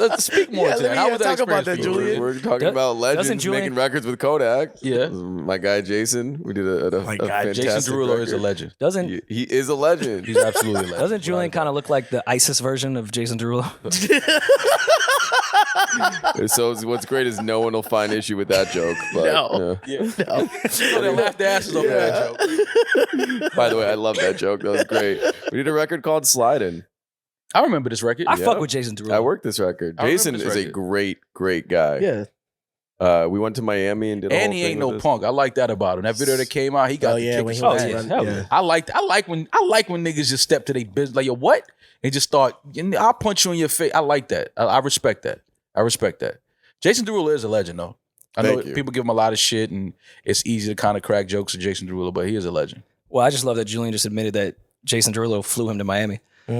Let's speak more Yeah, to let that. me, How was that talk about experience that, for you? Julian. We're talking Do- about legends doesn't Julian- making records with Kodak. Yeah. My guy Jason. We did a My a God, fantastic Jason Derulo is a record. legend. Doesn't He is a legend. He's absolutely a legend. doesn't Julian kind of look like the ISIS version of Jason Derulo? So what's great is no one will find issue with that joke. But, No. Yeah. So they laughed their asses off at that joke. By the way, I love that joke. That was great. We did a record called Slidin'. I remember this record. I fuck with Jason Derulo. I worked this record. I remember Jason this is record. a great, great guy. Yeah. We went to Miami and did. And he ain't no punk. I like that about him. That video that came out, he got the kick when his he was ass. yeah. run- Hell yeah. yeah. I like when niggas just step to their business. Like, yo, what? And just start. I'll punch you in your face. I like that. I respect that. I respect that. Jason Derulo is a legend, though. I know Thank you. people give him a lot of shit, and it's easy to kind of crack jokes at Jason Derulo, but he is a legend. Well, I just love that Julian just admitted that Jason Derulo flew him to Miami. All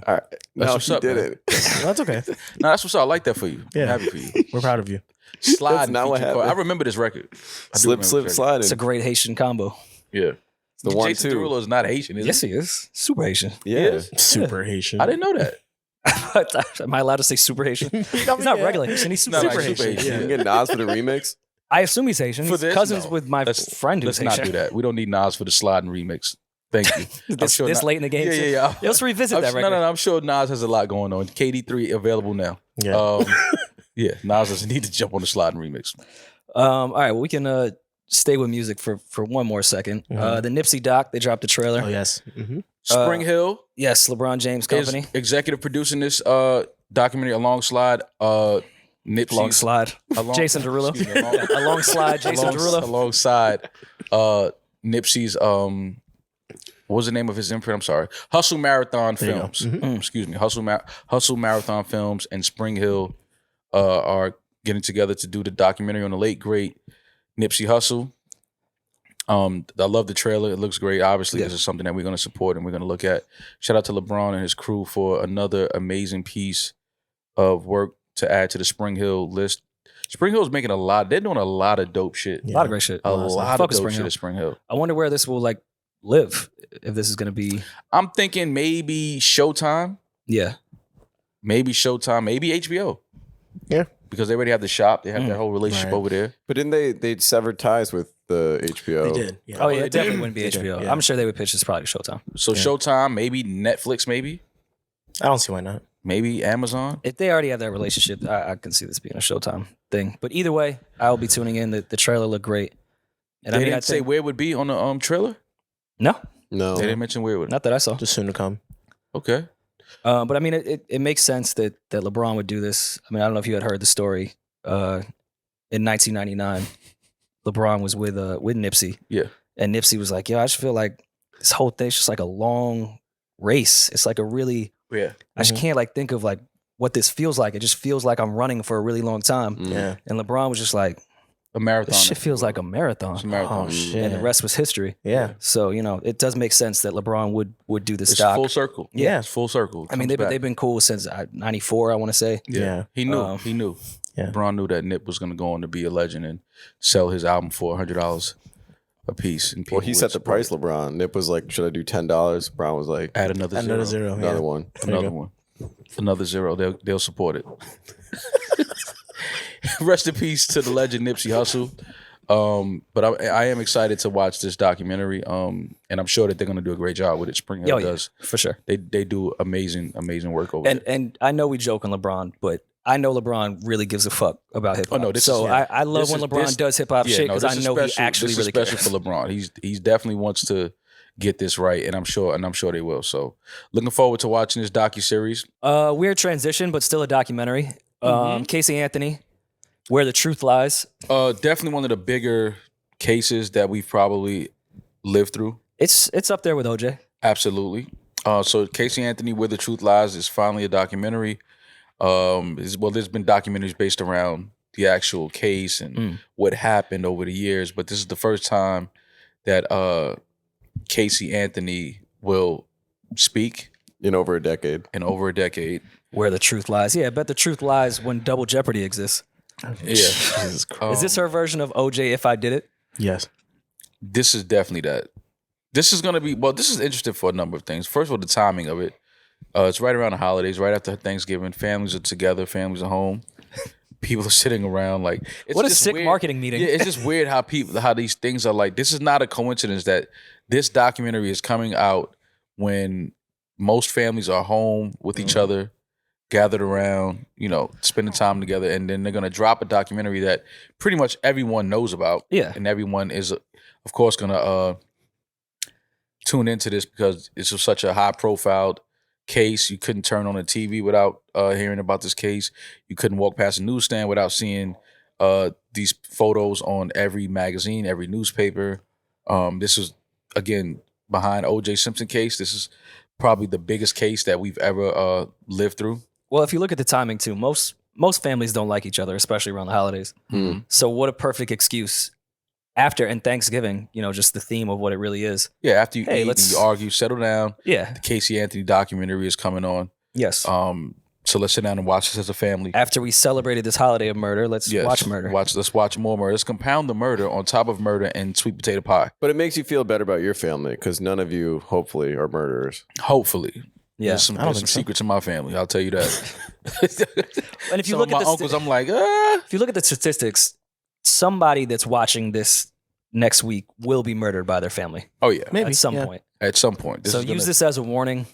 right. No, what's he up, man. didn't. That's okay. No, that's what's up. I like that for you. Yeah. I'm happy for you. We're proud of you. Slide. That's not what feature happened. I remember this record. I do Slip, remember slip, this record. sliding. It's a great Haitian combo. Yeah. the 1-2. Jason Derulo is not Haitian, is Yes, he? he is. Super Haitian. Yeah. Super Haitian. I didn't know that. Am I allowed to say super Haitian? He's not regular Haitian. He's Not super like Haitian. super Haitian. You can get Nas for the remix. I assume he's Haitian. For He's this, cousins no. with my friend who's Let's not Haitian. do that. We don't need Nas for the sliding remix. Thank you. I'm This late in the game. Yeah. Let's revisit that record. No. I'm sure Nas has a lot going on. KD3 available now. Yeah. Yeah. Nas doesn't need to jump on the sliding remix. All right, well, we can stay with music for one more second. The Nipsey doc, they dropped a trailer. Oh yes. Mm-hmm. Spring Hill Yes, LeBron James is company. executive producing this documentary alongside Nipsey's Alongside Jason Derulo. excuse me, Alongside Jason Derulo. alongside Nipsey's what was the name of his imprint? I'm sorry. Hustle Marathon There you go. Films. Mhm. Excuse me. Hustle Marathon Films and Spring Hill are getting together to do the documentary on the late great Nipsey Hussle. I love the trailer. It looks great. Obviously, Yeah. this is something that we're going to support and we're going to look at. Shout out to LeBron and his crew for another amazing piece of work to add to the Spring Hill list. Spring Hill's making a lot. They're doing a lot of dope shit. A lot of great shit. A lot Fuck of dope Spring shit Hill. at Spring Hill. I wonder where this will live. If this is going to be, I'm thinking maybe Showtime, yeah. maybe HBO. Yeah. Because they already have the shop. They have that whole relationship Right. over there. But didn't they severed ties with the HBO? They did. Yeah. Oh yeah, they it definitely did. wouldn't be They did, HBO. yeah. I'm sure they would pitch this probably to Showtime. So Showtime, maybe Netflix, maybe I don't see why not. Amazon. If they already have that relationship, I can see this being a Showtime thing. But either way, I will be tuning in. The trailer looked great. And They I mean, didn't I say think, where it would be on the trailer. no, No. They didn't mention where it would. not that I saw. Just soon to come. Okay. But I mean, it makes sense that LeBron would do this. I mean, I don't know if you had heard the story. In 1999, LeBron was with Nipsey. Yeah. And Nipsey was like, yo, I just feel like this whole thing's just like a long race. It's like a really, Yeah. I just can't think of what this feels like. It just feels like I'm running for a really long time. Yeah. And LeBron was just like, A marathon. this shit feels like a marathon. It's a marathon. Oh shit. And the rest was history. Yeah. So, it does make sense that LeBron would do this It's doc. full circle. Yeah. It's full circle. I mean, they've been cool since 94, I want to say. Yeah. He knew. Um, He knew. Yeah. LeBron knew that Nip was going to go on to be a legend and sell his album for $100 a piece. And Well, people he would set the support price, it. LeBron. Nip was like, should I do $10? Brown was like, Add another zero. Another zero. another yeah. one. There you Another go. one. Another zero. They'll support it. Rest in peace to the legend Nipsey Hussle. But I am excited to watch this documentary. And I'm sure that they're going to do a great job with it. Spring Hill Oh, yeah, does. for sure. They do amazing work over there. And I know we joke on LeBron, but I know LeBron really gives a fuck about hip hop. Oh, no, this so is- yeah. I love This when is- LeBron this- does hip hop shit because this I is know special. he actually this really is special cares. for LeBron. He's definitely wants to get this right, and I'm sure they will. So looking forward to watching this docuseries. Weird transition, but still a documentary. Mm-hmm. Casey Anthony, Where the Truth Lies. Definitely one of the bigger cases that we've probably lived through. It's up there with OJ. Absolutely. So Casey Anthony, Where the Truth Lies, is finally a documentary. There's been documentaries based around the actual case and what happened over the years, but this is the first time that Casey Anthony will speak In over a decade. in over a decade. Where the Truth Lies. Yeah, I bet the truth lies when Double Jeopardy exists. Yeah. Jesus Christ. Is this her version of OJ If I Did It? Yes. This is definitely that. This is going to be, this is interesting for a number of things. First of all, the timing of it. It's right around the holidays, right after Thanksgiving. Families are together, families are home. People are sitting around like it's What a just sick weird. marketing meeting. Yeah, it's just weird how these things are like. This is not a coincidence that this documentary is coming out when most families are home with each other, gathered around, spending time together, and then they're gonna drop a documentary that pretty much everyone knows about. Yeah. And everyone is, of course, gonna tune into this because it's just such a high profile case. You couldn't turn on the TV without hearing about this case. You couldn't walk past a newsstand without seeing these photos on every magazine, every newspaper. This is, again, behind O.J. Simpson case. This is probably the biggest case that we've ever lived through. Well, if you look at the timing too, most families don't like each other, especially around the holidays. So what a perfect excuse after and Thanksgiving, just the theme of what it really is. Yeah, after you Hey, eat and you argue, settle down. Yeah. The Casey Anthony documentary is coming on. Yes. So let's sit down and watch this as a family. After we celebrated this holiday of murder, let's watch murder. Let's watch more murder. Let's compound the murder on top of murder and sweet potato pie. But it makes you feel better about your family because none of you, hopefully, are murderers. Hopefully. Yeah. There's some secrets in my family. I'll tell you that. And if you Some look of at my uncles, I'm like, if you look at the statistics, somebody that's watching this next week will be murdered by their family. Oh yeah, Maybe at some point. At some point. So use this as a warning.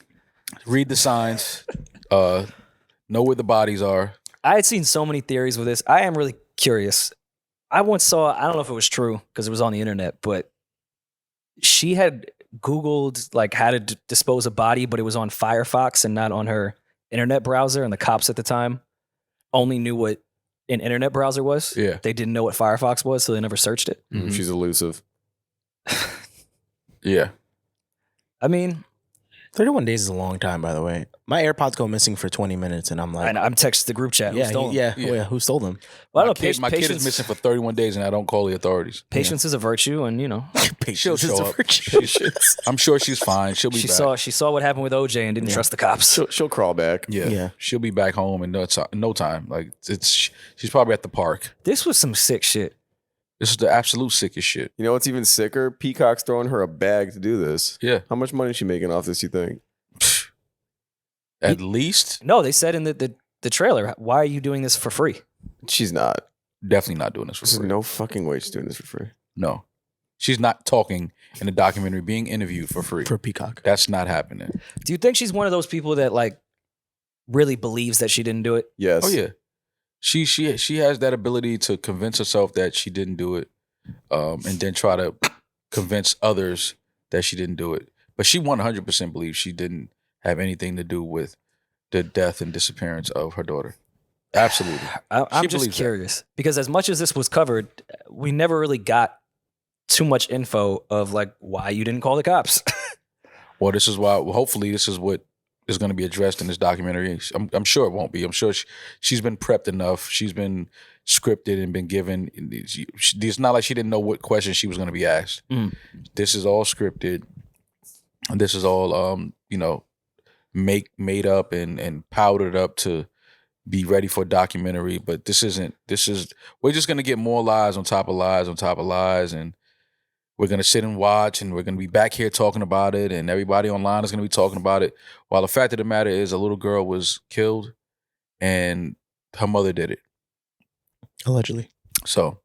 Read the signs. Know where the bodies are. I had seen so many theories with this. I am really curious. I once saw, I don't know if it was true because it was on the internet, but she had Googled like how to dispose a body, but it was on Firefox and not on her internet browser. And the cops at the time only knew what an internet browser was. Yeah. They didn't know what Firefox was, so they never searched it. Mhm. She's elusive. Yeah. I mean, 31 days is a long time, by the way. My AirPods go missing for 20 minutes, and I'm like, I'm texting the group chat. yeah, Who stole them? yeah, who stole them? Well, I My don't know. kid Patience, is missing for 31 days and I don't call the authorities. patience is a virtue, and She'll Patience is show a up. virtue. I'm sure she's fine. She'll be she back. saw what happened with OJ and didn't trust the cops. She'll crawl back. Yeah. Yeah. She'll be back home in no time. Like she's probably at the park. This was some sick shit. This is the absolute sickest shit. You know what's even sicker? Peacock's throwing her a bag to do this. Yeah. How much money is she making off this, you think? At least No, they said in the trailer, why are you doing this for free? She's not. definitely not doing this for There's free. no fucking way she's doing this for free. No. She's not talking in the documentary, being interviewed for free. For Peacock. That's not happening. Do you think she's one of those people that like really believes that she didn't do it? Yes. Oh yeah. She has that ability to convince herself that she didn't do it, and then try to convince others that she didn't do it. But she 100% believes she didn't have anything to do with the death and disappearance of her daughter. Absolutely. I'm She just believes that. curious because as much as this was covered, we never really got too much info of like why you didn't call the cops. Well, this is why. Well, hopefully, this is what is going to be addressed in this documentary. I'm sure it won't be. I'm sure she's been prepped enough. She's been scripted and been given. It's not like she didn't know what questions she was going to be asked. Mm. This is all scripted. And this is all made up and powdered up to be ready for a documentary. But this is we're just going to get more lies on top of lies on top of lies, and we're going to sit and watch, and we're going to be back here talking about it, and everybody online is going to be talking about it. While the fact of the matter is a little girl was killed and her mother did it. Allegedly. So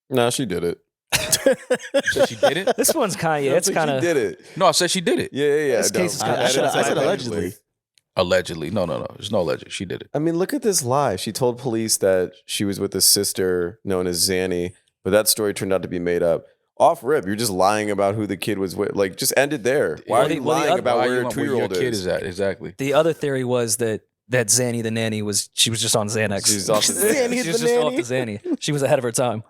No, she did it. said she did it? This one's kind of, I it's think kind she of, did it. No, I said she did it. Yeah. This case is kinda- I said allegedly. Allegedly. No. There's no alleged. She did it. I mean, look at this lie. She told police that she was with a sister known as Zanny, but that story turned out to be made up. Off rip, you're just lying about who the kid was with. Like, just end it there. Why are you Well, the lying other- about Why where you a want- where 2-year-old your kid is? is at? Exactly. the other theory was that Zanny the nanny was just on Xanax. She's off the Zanny She the was just off nanny. the Zanny. She was ahead of her time.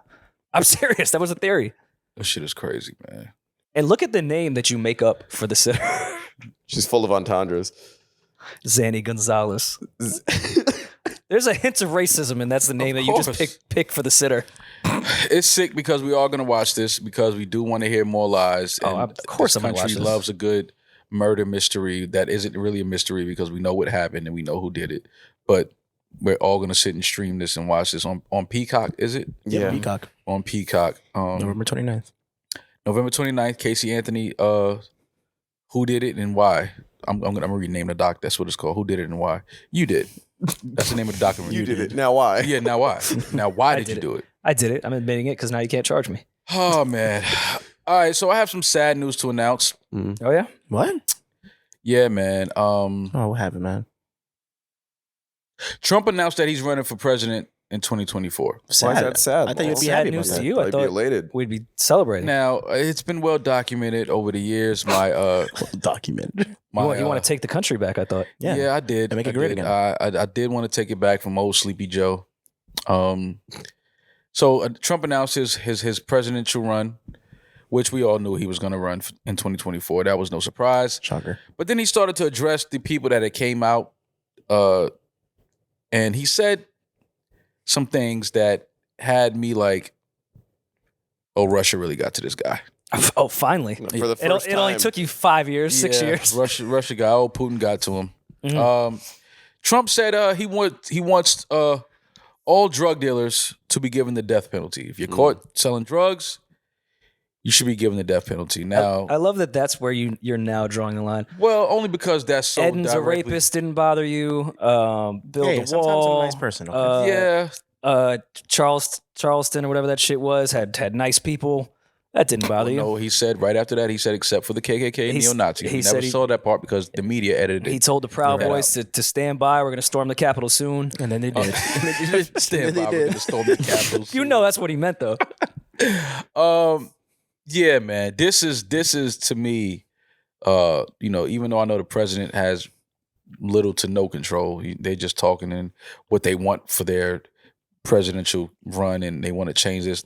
I'm serious. That was a theory. That shit is crazy, man. And look at the name that you make up for the sitter. She's full of entendres. Zanny Gonzalez. There's a hint of racism, and that's the name that you just course. pick for the sitter. It's sick because we are going to watch this because we do want to hear more lies. Oh, and of course this I'm gonna watch country this. loves a good murder mystery that isn't really a mystery because we know what happened and we know who did it. But we're all going to sit and stream this and watch this on Peacock, is it? Yeah. Peacock. On Peacock. November 29th. November 29th, Casey Anthony, who did it and why? I'm gonna rename the doc. That's what it's called. Who did it and why? You did. That's the name of the documentary. You did it. Now why? Yeah, now why? Now why did you did do it? I did it. I'm admitting it because now you can't charge me. Oh man. All right, so I have some sad news to announce. Oh, yeah? What? Yeah, man. Oh, what happened, man? Trump announced that he's running for president in 2024. Sad. Why is that sad? I thought you'd be Sad happy about news to that. you. I I'd be thought elated. we'd be celebrating. Now, it's been well documented over the years. My Document. you want to take the country back, I thought. yeah, I did. And make it I great did. again. I did want to take it back from old Sleepy Joe. So Trump announced his presidential run, which we all knew he was going to run in 2024. That was no surprise. Shocker. But then he started to address the people that had came out, and he said some things that had me like, oh, Russia really got to this guy. Oh, finally. For the first It only time. took you 5 years, 6 Yeah, years. Russia got, oh, Putin got to him. Mm-hmm. Trump said he wants all drug dealers to be given the death penalty. If you're caught selling drugs, you should be given the death penalty. Now, I love that that's where you're now drawing the line. well, only because that's so Eddin's a directly- rapist, didn't bother you. Build Hey, a sometimes wall. I'm a nice person. Okay? Yeah, Charleston or whatever that shit was had nice people. That didn't bother you. no, he said right after that, he said except for the KKK and He's- neo-Nazis. he He said never he- saw that part because the media edited it. He told the Proud Right Boys to stand by. We're going to storm the Capitol soon. And then they did. Stand They by, we're did. gonna storm the Capitol. You know that's what he meant, though. Yeah, man. This is to me, even though I know the president has little to no control, they're just talking in what they want for their presidential run, and they want to change this.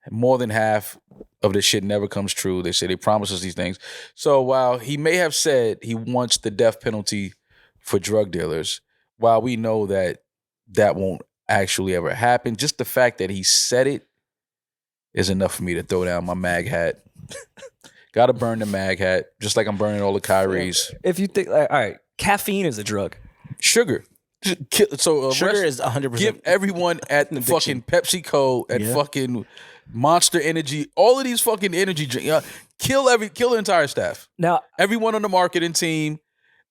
More than half of this shit never comes true. They say they promise us these things. So while he may have said he wants the death penalty for drug dealers, while we know that won't actually ever happen, just the fact that he said it is enough for me to throw down my MAG hat. Gotta burn the MAG hat, just like I'm burning all the Kyries. If you think, all right, caffeine is a drug. Sugar. So Sugar is 100%. give everyone at an fucking PepsiCo, at Yeah. fucking Monster Energy, all of these fucking energy drinks. Kill the entire staff. Now, Everyone on the marketing team,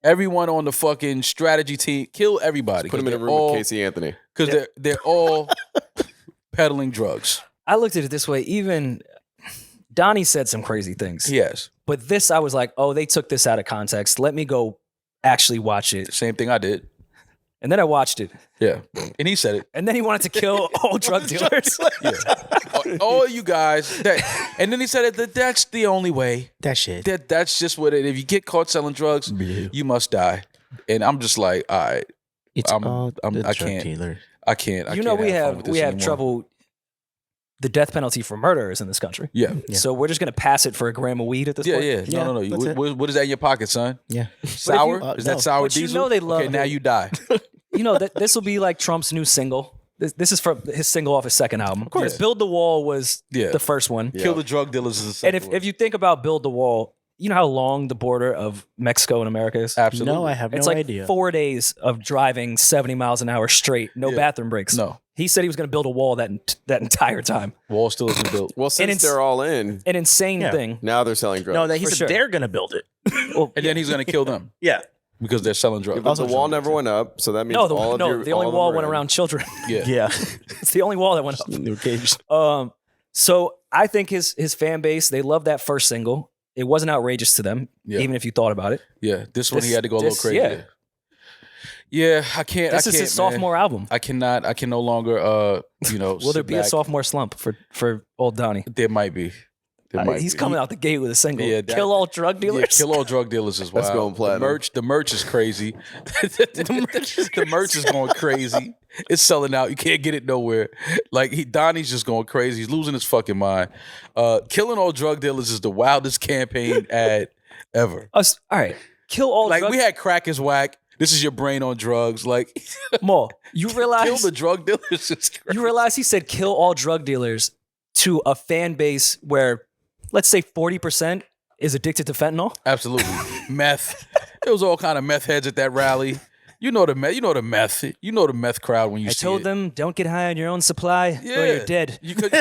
everyone on the fucking strategy team. Kill everybody. Put him in a room with Casey Anthony. Because they're all peddling drugs. I looked at it this way. Even Donnie said some crazy things. Yes. But this, I was like, oh, they took this out of context. Let me go actually watch it. Same thing I did. And then I watched it. Yeah. And he said it. And then he wanted to kill all drug dealers. All you guys. And then he said that's the only way. that shit. That's just what it. If you get caught selling drugs, you must die. And I'm just like, all right, It's I'm- all I'm- the I drug can't. dealer. I can't. You know, we have fun have with this we have anymore. trouble. The death penalty for murderers in this country. Yeah. So we're just gonna pass it for a gram of weed at this Yeah, point. yeah. Yeah, No. that's it. What is that in your pocket, son? Yeah. Sour? you- Is no. that sour But you diesel? know they love Okay, now it. you die. You know that this will be like Trump's new single. This is from his single off his second album. Of course. Build the Wall was Yeah. the first one. Kill the drug dealers is the And second if you think about Build the Wall, you know how long the border of Mexico and America is? absolutely. No, I have It's no like idea. 4 days of driving 70 miles an hour straight, no Yeah. bathroom breaks. No. He said he was going to build a wall that entire time. Wall still isn't built. Well, since it's- they're all in, An insane Yeah. thing. now they're selling drugs. No, that he For said sure. they're gonna build it. Well, And then he's gonna kill them Yeah. because they're selling drugs. but the wall never went up, so that means no, all of your, the only all of wall them went are in. around children. Yeah. Yeah. It's the only wall that went up. New cage. So I think his fan base, they love that first single. It wasn't outrageous to them, Yeah. even if you thought about it. Yeah. This one he had to go a This- little crazy. yeah. Yeah, I can't. This I is can't, his sophomore man. album. I cannot. I can no longer. Will there sit be a back. sophomore slump for old Donnie? There might be. There might He's be. coming out the gate with a single. Yeah, that- Kill all drug dealers. Yeah, kill all drug dealers as well. That's going platinum. The merch is crazy. the merch is going crazy. It's selling out. You can't get it nowhere. Like Donnie's just going crazy. He's losing his fucking mind. Killing all drug dealers is the wildest campaign ad ever. All right. Kill all Like drug we had crack is whack. This is your brain on drugs. Like More. You kill realize the drug dealers. Is crazy. you realize he said kill all drug dealers to a fan base where, let's say, 40% is addicted to fentanyl. Absolutely. Meth. There was all kind of meth heads at that rally. You know the meth. You know the meth. You know the meth crowd when you I see told it. them, don't get high on your own supply or you're dead. You could,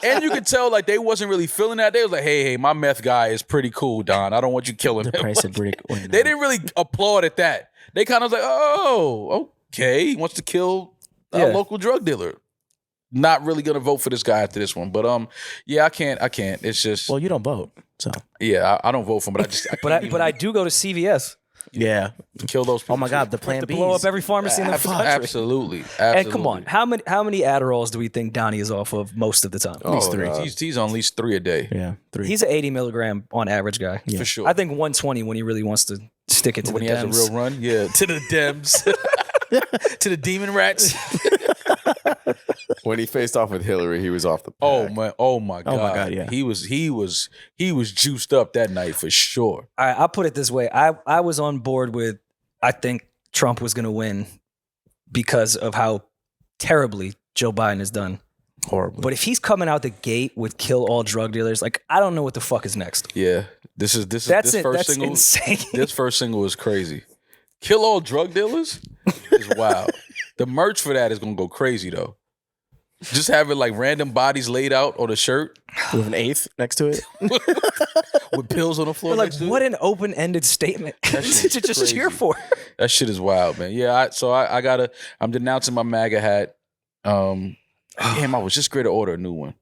and you could tell like they wasn't really feeling that. They was like, hey, my meth guy is pretty cool, Don. I don't want you killing The him. price of brick. They didn't really applaud at that. They kind of was like, oh, okay, he wants to kill a Yeah. local drug dealer. Not really gonna vote for this guy after this one, but yeah, I can't. It's just, Well, you don't vote, so yeah, I don't vote for him, but I just, But I do go to CVS yeah. kill those people. Oh my God, the Plan to B. blow up every pharmacy in the country. Absolutely. And come on, how many Adderalls do we think Donnie is off of most of the time? At least Oh, three. God. He's on at least 3 a day. Yeah, 3. He's an 80 milligram on average guy. For sure. I think 120 when he really wants to stick it to when the he has a Dems. real run, yeah, to the Dems, to the demon rats. When he faced off with Hillary, he was off the pack. Oh my god. Oh my God, yeah. He was juiced up that night for sure. All right, I'll put it this way. I was on board with, I think Trump was going to win because of how terribly Joe Biden has done. Horrible. But if he's coming out the gate with kill all drug dealers, like, I don't know what the fuck is next. Yeah. This That's first That's single. insane. This first single is crazy. Kill all drug dealers is wild. The merch for that is gonna go crazy though. Just having like random bodies laid out on a shirt With an eighth next to it. with pills on the floor. But like, next to what it. an open-ended statement to shit's just crazy. cheer for. That shit is wild, man. Yeah, I'm denouncing my MAGA hat. Damn, I was just great to order a new one.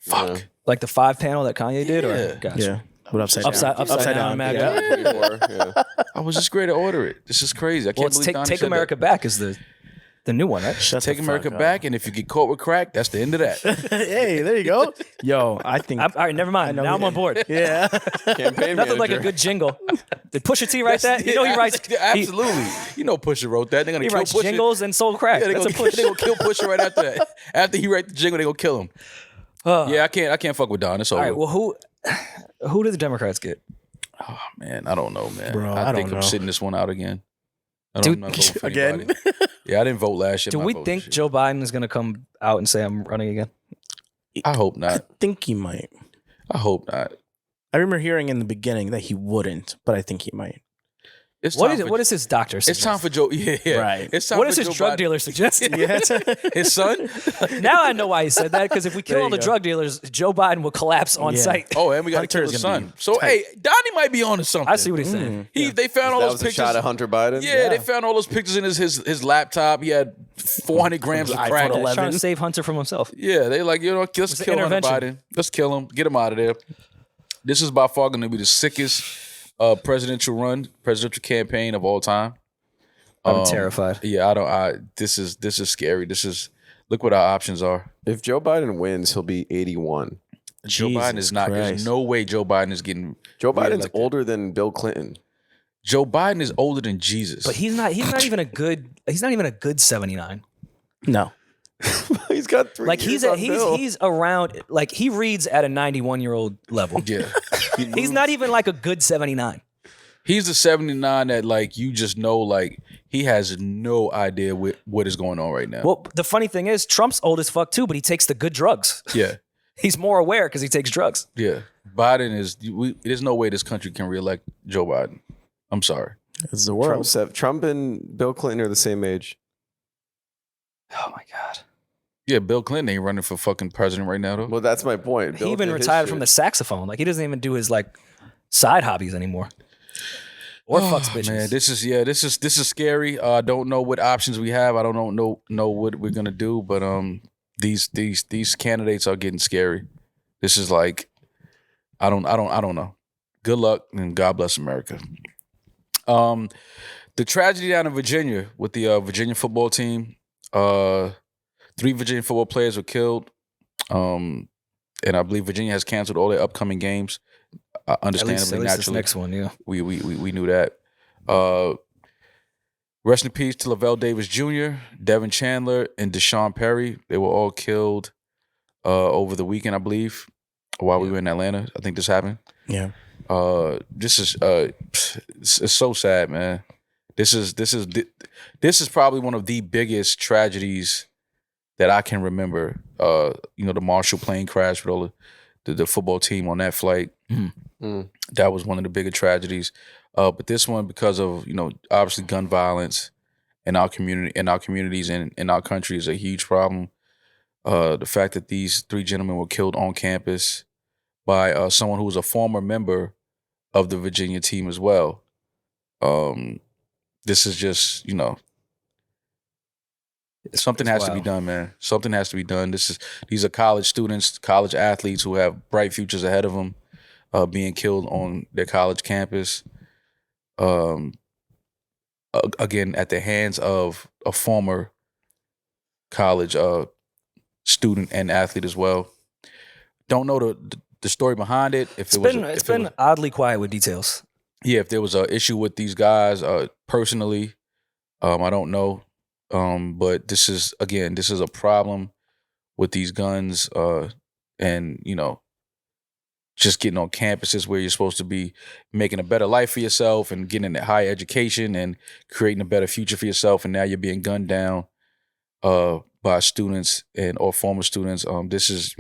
Fuck. Yeah. Like the 5-panel that Kanye did? Yeah. Or? Gotcha. Yeah. But Upside down, MAGA. Yeah. I was just great to order it. This is crazy. I can't Well, it's believe Donnie Take said America that. Back is the new one, right? Take America back, and if you get caught with crack, that's the end of that. Hey, there you go. Yo, I think. All right, never mind. know Now he I'm on did. board. Yeah. Campaign Nothing like a manager. good jingle. Did Pusha T write that? You know he writes. Absolutely. You know Pusha wrote that. They're gonna He kill writes Pusha. jingles and soul crack. Yeah, That's a they push. gonna kill Pusha right after that. After he write the jingle, they gonna kill him. Yeah, I can't fuck with Don. It's All over. right. Well, who did the Democrats get? Oh man, I don't know, man. Bro, I I think don't I'm know. sitting this one out again. Dude, I'm not voting for again? anybody. Yeah, I didn't vote last year. Do I'm not we voting think this year. Joe Biden is going to come out and say I'm running again? I hope I not. think he might. I hope not. I remember hearing in the beginning that he wouldn't, but I think he might. It's What time is for- what is his doctor It's suggest? time for Joe. Yeah. Right. It's time What for is his Joe drug Biden. dealer suggesting? His son. Now I know why he said that, because if we kill There all you the go. drug dealers, Joe Biden will collapse on Yeah. site. Oh, and we got to kill Hunter's his gonna son. be So tight. hey, Donnie might be on to something. I see what he's saying. They found all That those was a pictures. shot at Hunter Biden? Yeah, they found all those pictures in his laptop. He had 400 grams of iPhone crack. 11. He's trying to save Hunter from himself. Yeah, they like, let's was an kill Hunter intervention. Biden. Let's kill him. Get him out of there. This is by far going to be the sickest presidential campaign of all time. I'm terrified. Yeah, this is scary. Look what our options are. If Joe Biden wins, he'll be 81. Joe Biden is not. There's Christ. no way Joe Biden is getting. Joe Biden's reelected. older than Bill Clinton. Joe Biden is older than Jesus. But he's not even a good 79. No. He's got 3 Like years on Bill. he's around, like he reads at a 91-year-old level. yeah, He's not even like a good 79. he's the 79 that like you just know like he has no idea what is going on right now. Well, the funny thing is, Trump's old as fuck too, but he takes the good drugs. Yeah, He's more aware because he takes drugs. yeah. Biden is. There's no way this country can reelect Joe Biden. I'm sorry. It's the world. Trump and Bill Clinton are the same age. Oh my God. Yeah, Bill Clinton ain't running for fucking president right now though. Well, that's my point. Bill He even did his retired shit. from the saxophone. Like he doesn't even do his like side hobbies anymore. Or fucks bitches. Man, this is scary. I don't know what options we have. I don't know what we're gonna do. But these candidates are getting scary. This is like I don't know. Good luck and God bless America. The tragedy down in Virginia with the Virginia football team. 3 Virginia football players were killed. And I believe Virginia has canceled all their upcoming games. Understandably, at least this naturally. next one, yeah. We knew that. Rest in peace to Lavelle Davis Jr., Devin Chandler, and Deshaun Perry. They were all killed over the weekend, I believe, while we were in Atlanta. I think this happened. Yeah. This is it's so sad, man. This is probably one of the biggest tragedies that I can remember. The Marshall plane crash with all the football team on that flight. That was one of the bigger tragedies. But this one, because of obviously gun violence in our communities and in our country, is a huge problem. The fact that these 3 gentlemen were killed on campus by someone who was a former member of the Virginia team as well. This is just something has to be done, man. Something has to be done. These are college students, college athletes who have bright futures ahead of them, being killed on their college campus. Again, at the hands of a former college student and athlete as well. Don't know the story behind it. If It's been oddly quiet with details. if there was an issue with these guys personally, I don't know. But this is a problem with these guns, and just getting on campuses where you're supposed to be making a better life for yourself and getting a higher education and creating a better future for yourself, and now you're being gunned down by students or former students. This is,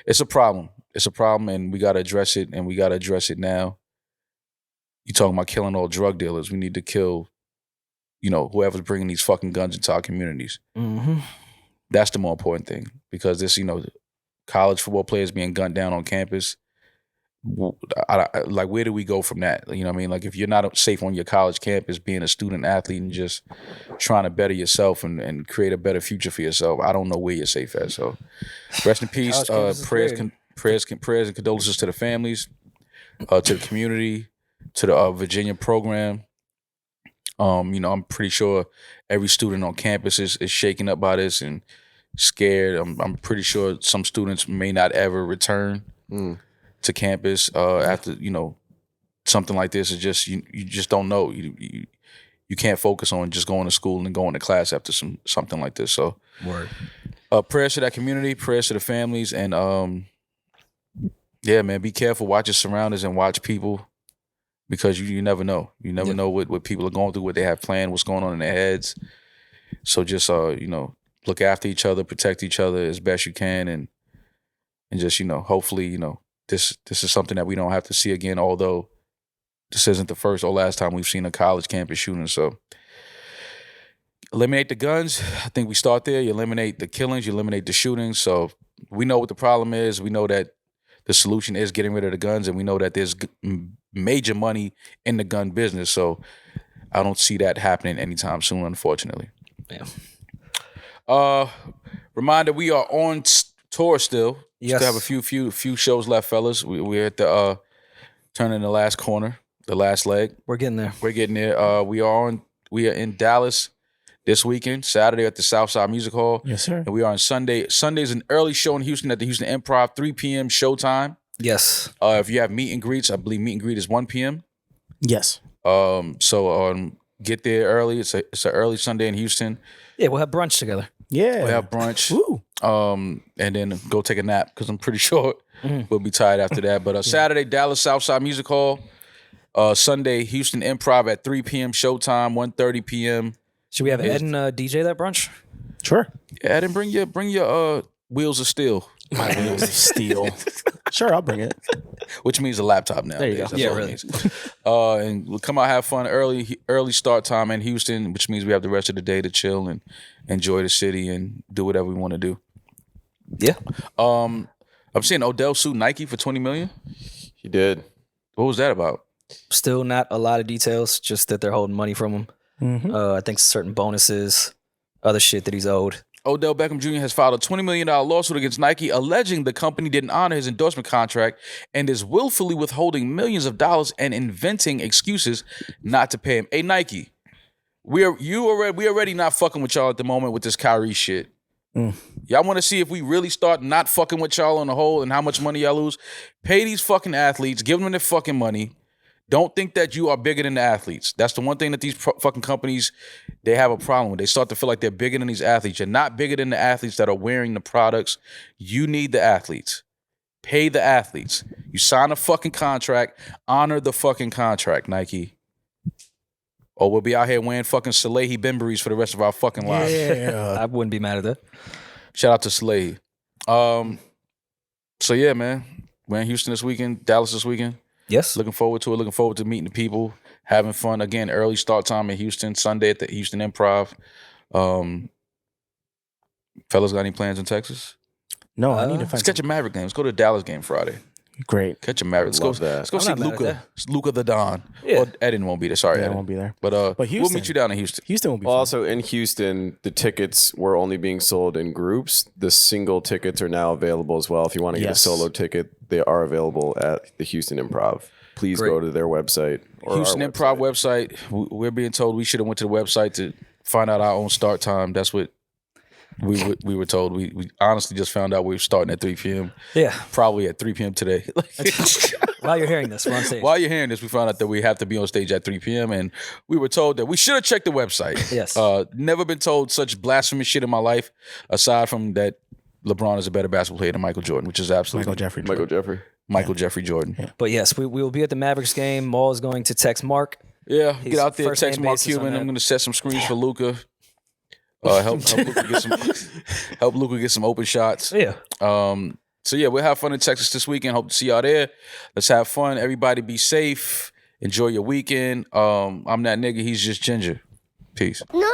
it's a problem. It's a problem, and we got to address it, and we got to address it now. You talking about killing all drug dealers? We need to kill, whoever's bringing these fucking guns into our communities. Mm-hmm. That's the more important thing, because this, college football players being gunned down on campus. Like, where do we go from that? You know what I mean? Like, if you're not safe on your college campus, being a student athlete and just trying to better yourself and create a better future for yourself, I don't know where you're safe at. So, rest in peace. Prayers and condolences to the families, to the community, to the Virginia program. I'm pretty sure every student on campus is shaken up by this and scared. I'm pretty sure some students may not ever return to campus after something like this. Is just you just don't know. You can't focus on just going to school and going to class after something like this. So, word. Prayers to that community, prayers to the families, and yeah, man, be careful. Watch your surroundings and watch people, because you never know. You never know what people are going through, what they have planned, what's going on in their heads. So just look after each other, protect each other as best you can, and just hopefully this is something that we don't have to see again. Although this isn't the first or last time we've seen a college campus shooting. So eliminate the guns. I think we start there. You eliminate the killings. You eliminate the shootings. So we know what the problem is. We know that the solution is getting rid of the guns, and we know that there's major money in the gun business. So I don't see that happening anytime soon, unfortunately. Yeah. Reminder: we are on tour still. Yes. Still have a few shows left, fellas. We're at the turning the last corner, the last leg. We're getting there. We're getting there. We are in Dallas this weekend, Saturday at the Southside Music Hall. Yes, sir. And we are on Sunday. Sunday's an early show in Houston at the Houston Improv, 3 p.m. showtime. Yes. If you have meet and greets, I believe meet and greet is 1 p.m. Yes. So get there early. It's an early Sunday in Houston. Yeah, we'll have brunch together. Yeah. We'll have brunch. Woo. And then go take a nap, because I'm pretty sure we'll be tired after that. But Saturday, Dallas Southside Music Hall. Sunday, Houston Improv at 3 p.m. showtime, 1:30 p.m. Should we have Eddin DJ that brunch? Sure. Yeah, Eddin, bring your wheels of steel. My wheels of steel. Sure, I'll bring it. Which means a laptop now. There you go. That's Yeah, all it really. means. And we'll come out, have fun. Early start time in Houston, which means we have the rest of the day to chill and enjoy the city and do whatever we want to do. Yeah. I'm seeing Odell sue Nike for $20 million. He did. What was that about? Still not a lot of details, just that they're holding money from him. Mm-hmm. I think certain bonuses, other shit that he's owed. Odell Beckham Jr. has filed a $20 million lawsuit against Nike, alleging the company didn't honor his endorsement contract and is willfully withholding millions of dollars and inventing excuses not to pay him. Hey, Nike, we already not fucking with y'all at the moment with this Kyrie shit. Y'all want to see if we really start not fucking with y'all on the whole and how much money y'all lose? Pay these fucking athletes, give them their fucking money. Don't think that you are bigger than the athletes. That's the one thing that these fucking companies, they have a problem with. They start to feel like they're bigger than these athletes. You're not bigger than the athletes that are wearing the products. You need the athletes. Pay the athletes. You sign a fucking contract. Honor the fucking contract, Nike. Or we'll be out here wearing fucking Salehi Bembury's for the rest of our fucking lives. Yeah. I wouldn't be mad at that. Shout out to Salehi. So yeah, man. We're in Houston this weekend, Dallas this weekend. Yes. Looking forward to it. Looking forward to meeting the people, having fun. Again, early start time in Houston, Sunday at the Houston Improv. Fellas, got any plans in Texas? No, I need to Let's find catch a Maverick game. Let's go to the Dallas game Friday. Great. Catch a Maverick. Let's go. Love that. Let's go I'm see not mad at Luka. Luka the Don. Yeah. Or Eddin won't be there. Sorry, Yeah, I Eddin. won't be there. But we'll Houston. meet you down in Houston. Houston will be Well, fun. also in Houston, the tickets were only being sold in groups. The single tickets are now available as well. If you want to get a Yes. solo ticket, they are available at the Houston Improv. Please Great. go to their website. Or Houston our Improv website. We're being told we should have went to the website to find out our own start time. That's what we were told. We honestly just found out we were starting at 3 p.m. Yeah. Probably at 3 p.m. today. While you're hearing this, we're on stage. While you're hearing this, we found out that we have to be on stage at 3 p.m. and we were told that we should have checked the website. Yes. Never been told such blasphemous shit in my life, aside from that LeBron is a better basketball player than Michael Jordan, which is absolutely Michael Jeffrey Jordan. Yeah. But yes, we will be at the Mavericks game. Maul is going to text Mark. Yeah, He's get out there, first text name Mark basis on Cuban. that. I'm going to set some screens for Luka. Help Luka get some open shots. Yeah. So yeah, we'll have fun in Texas this weekend. Hope to see y'all there. Let's have fun. Everybody be safe. Enjoy your weekend. I'm that nigga. He's just Ginger. Peace. No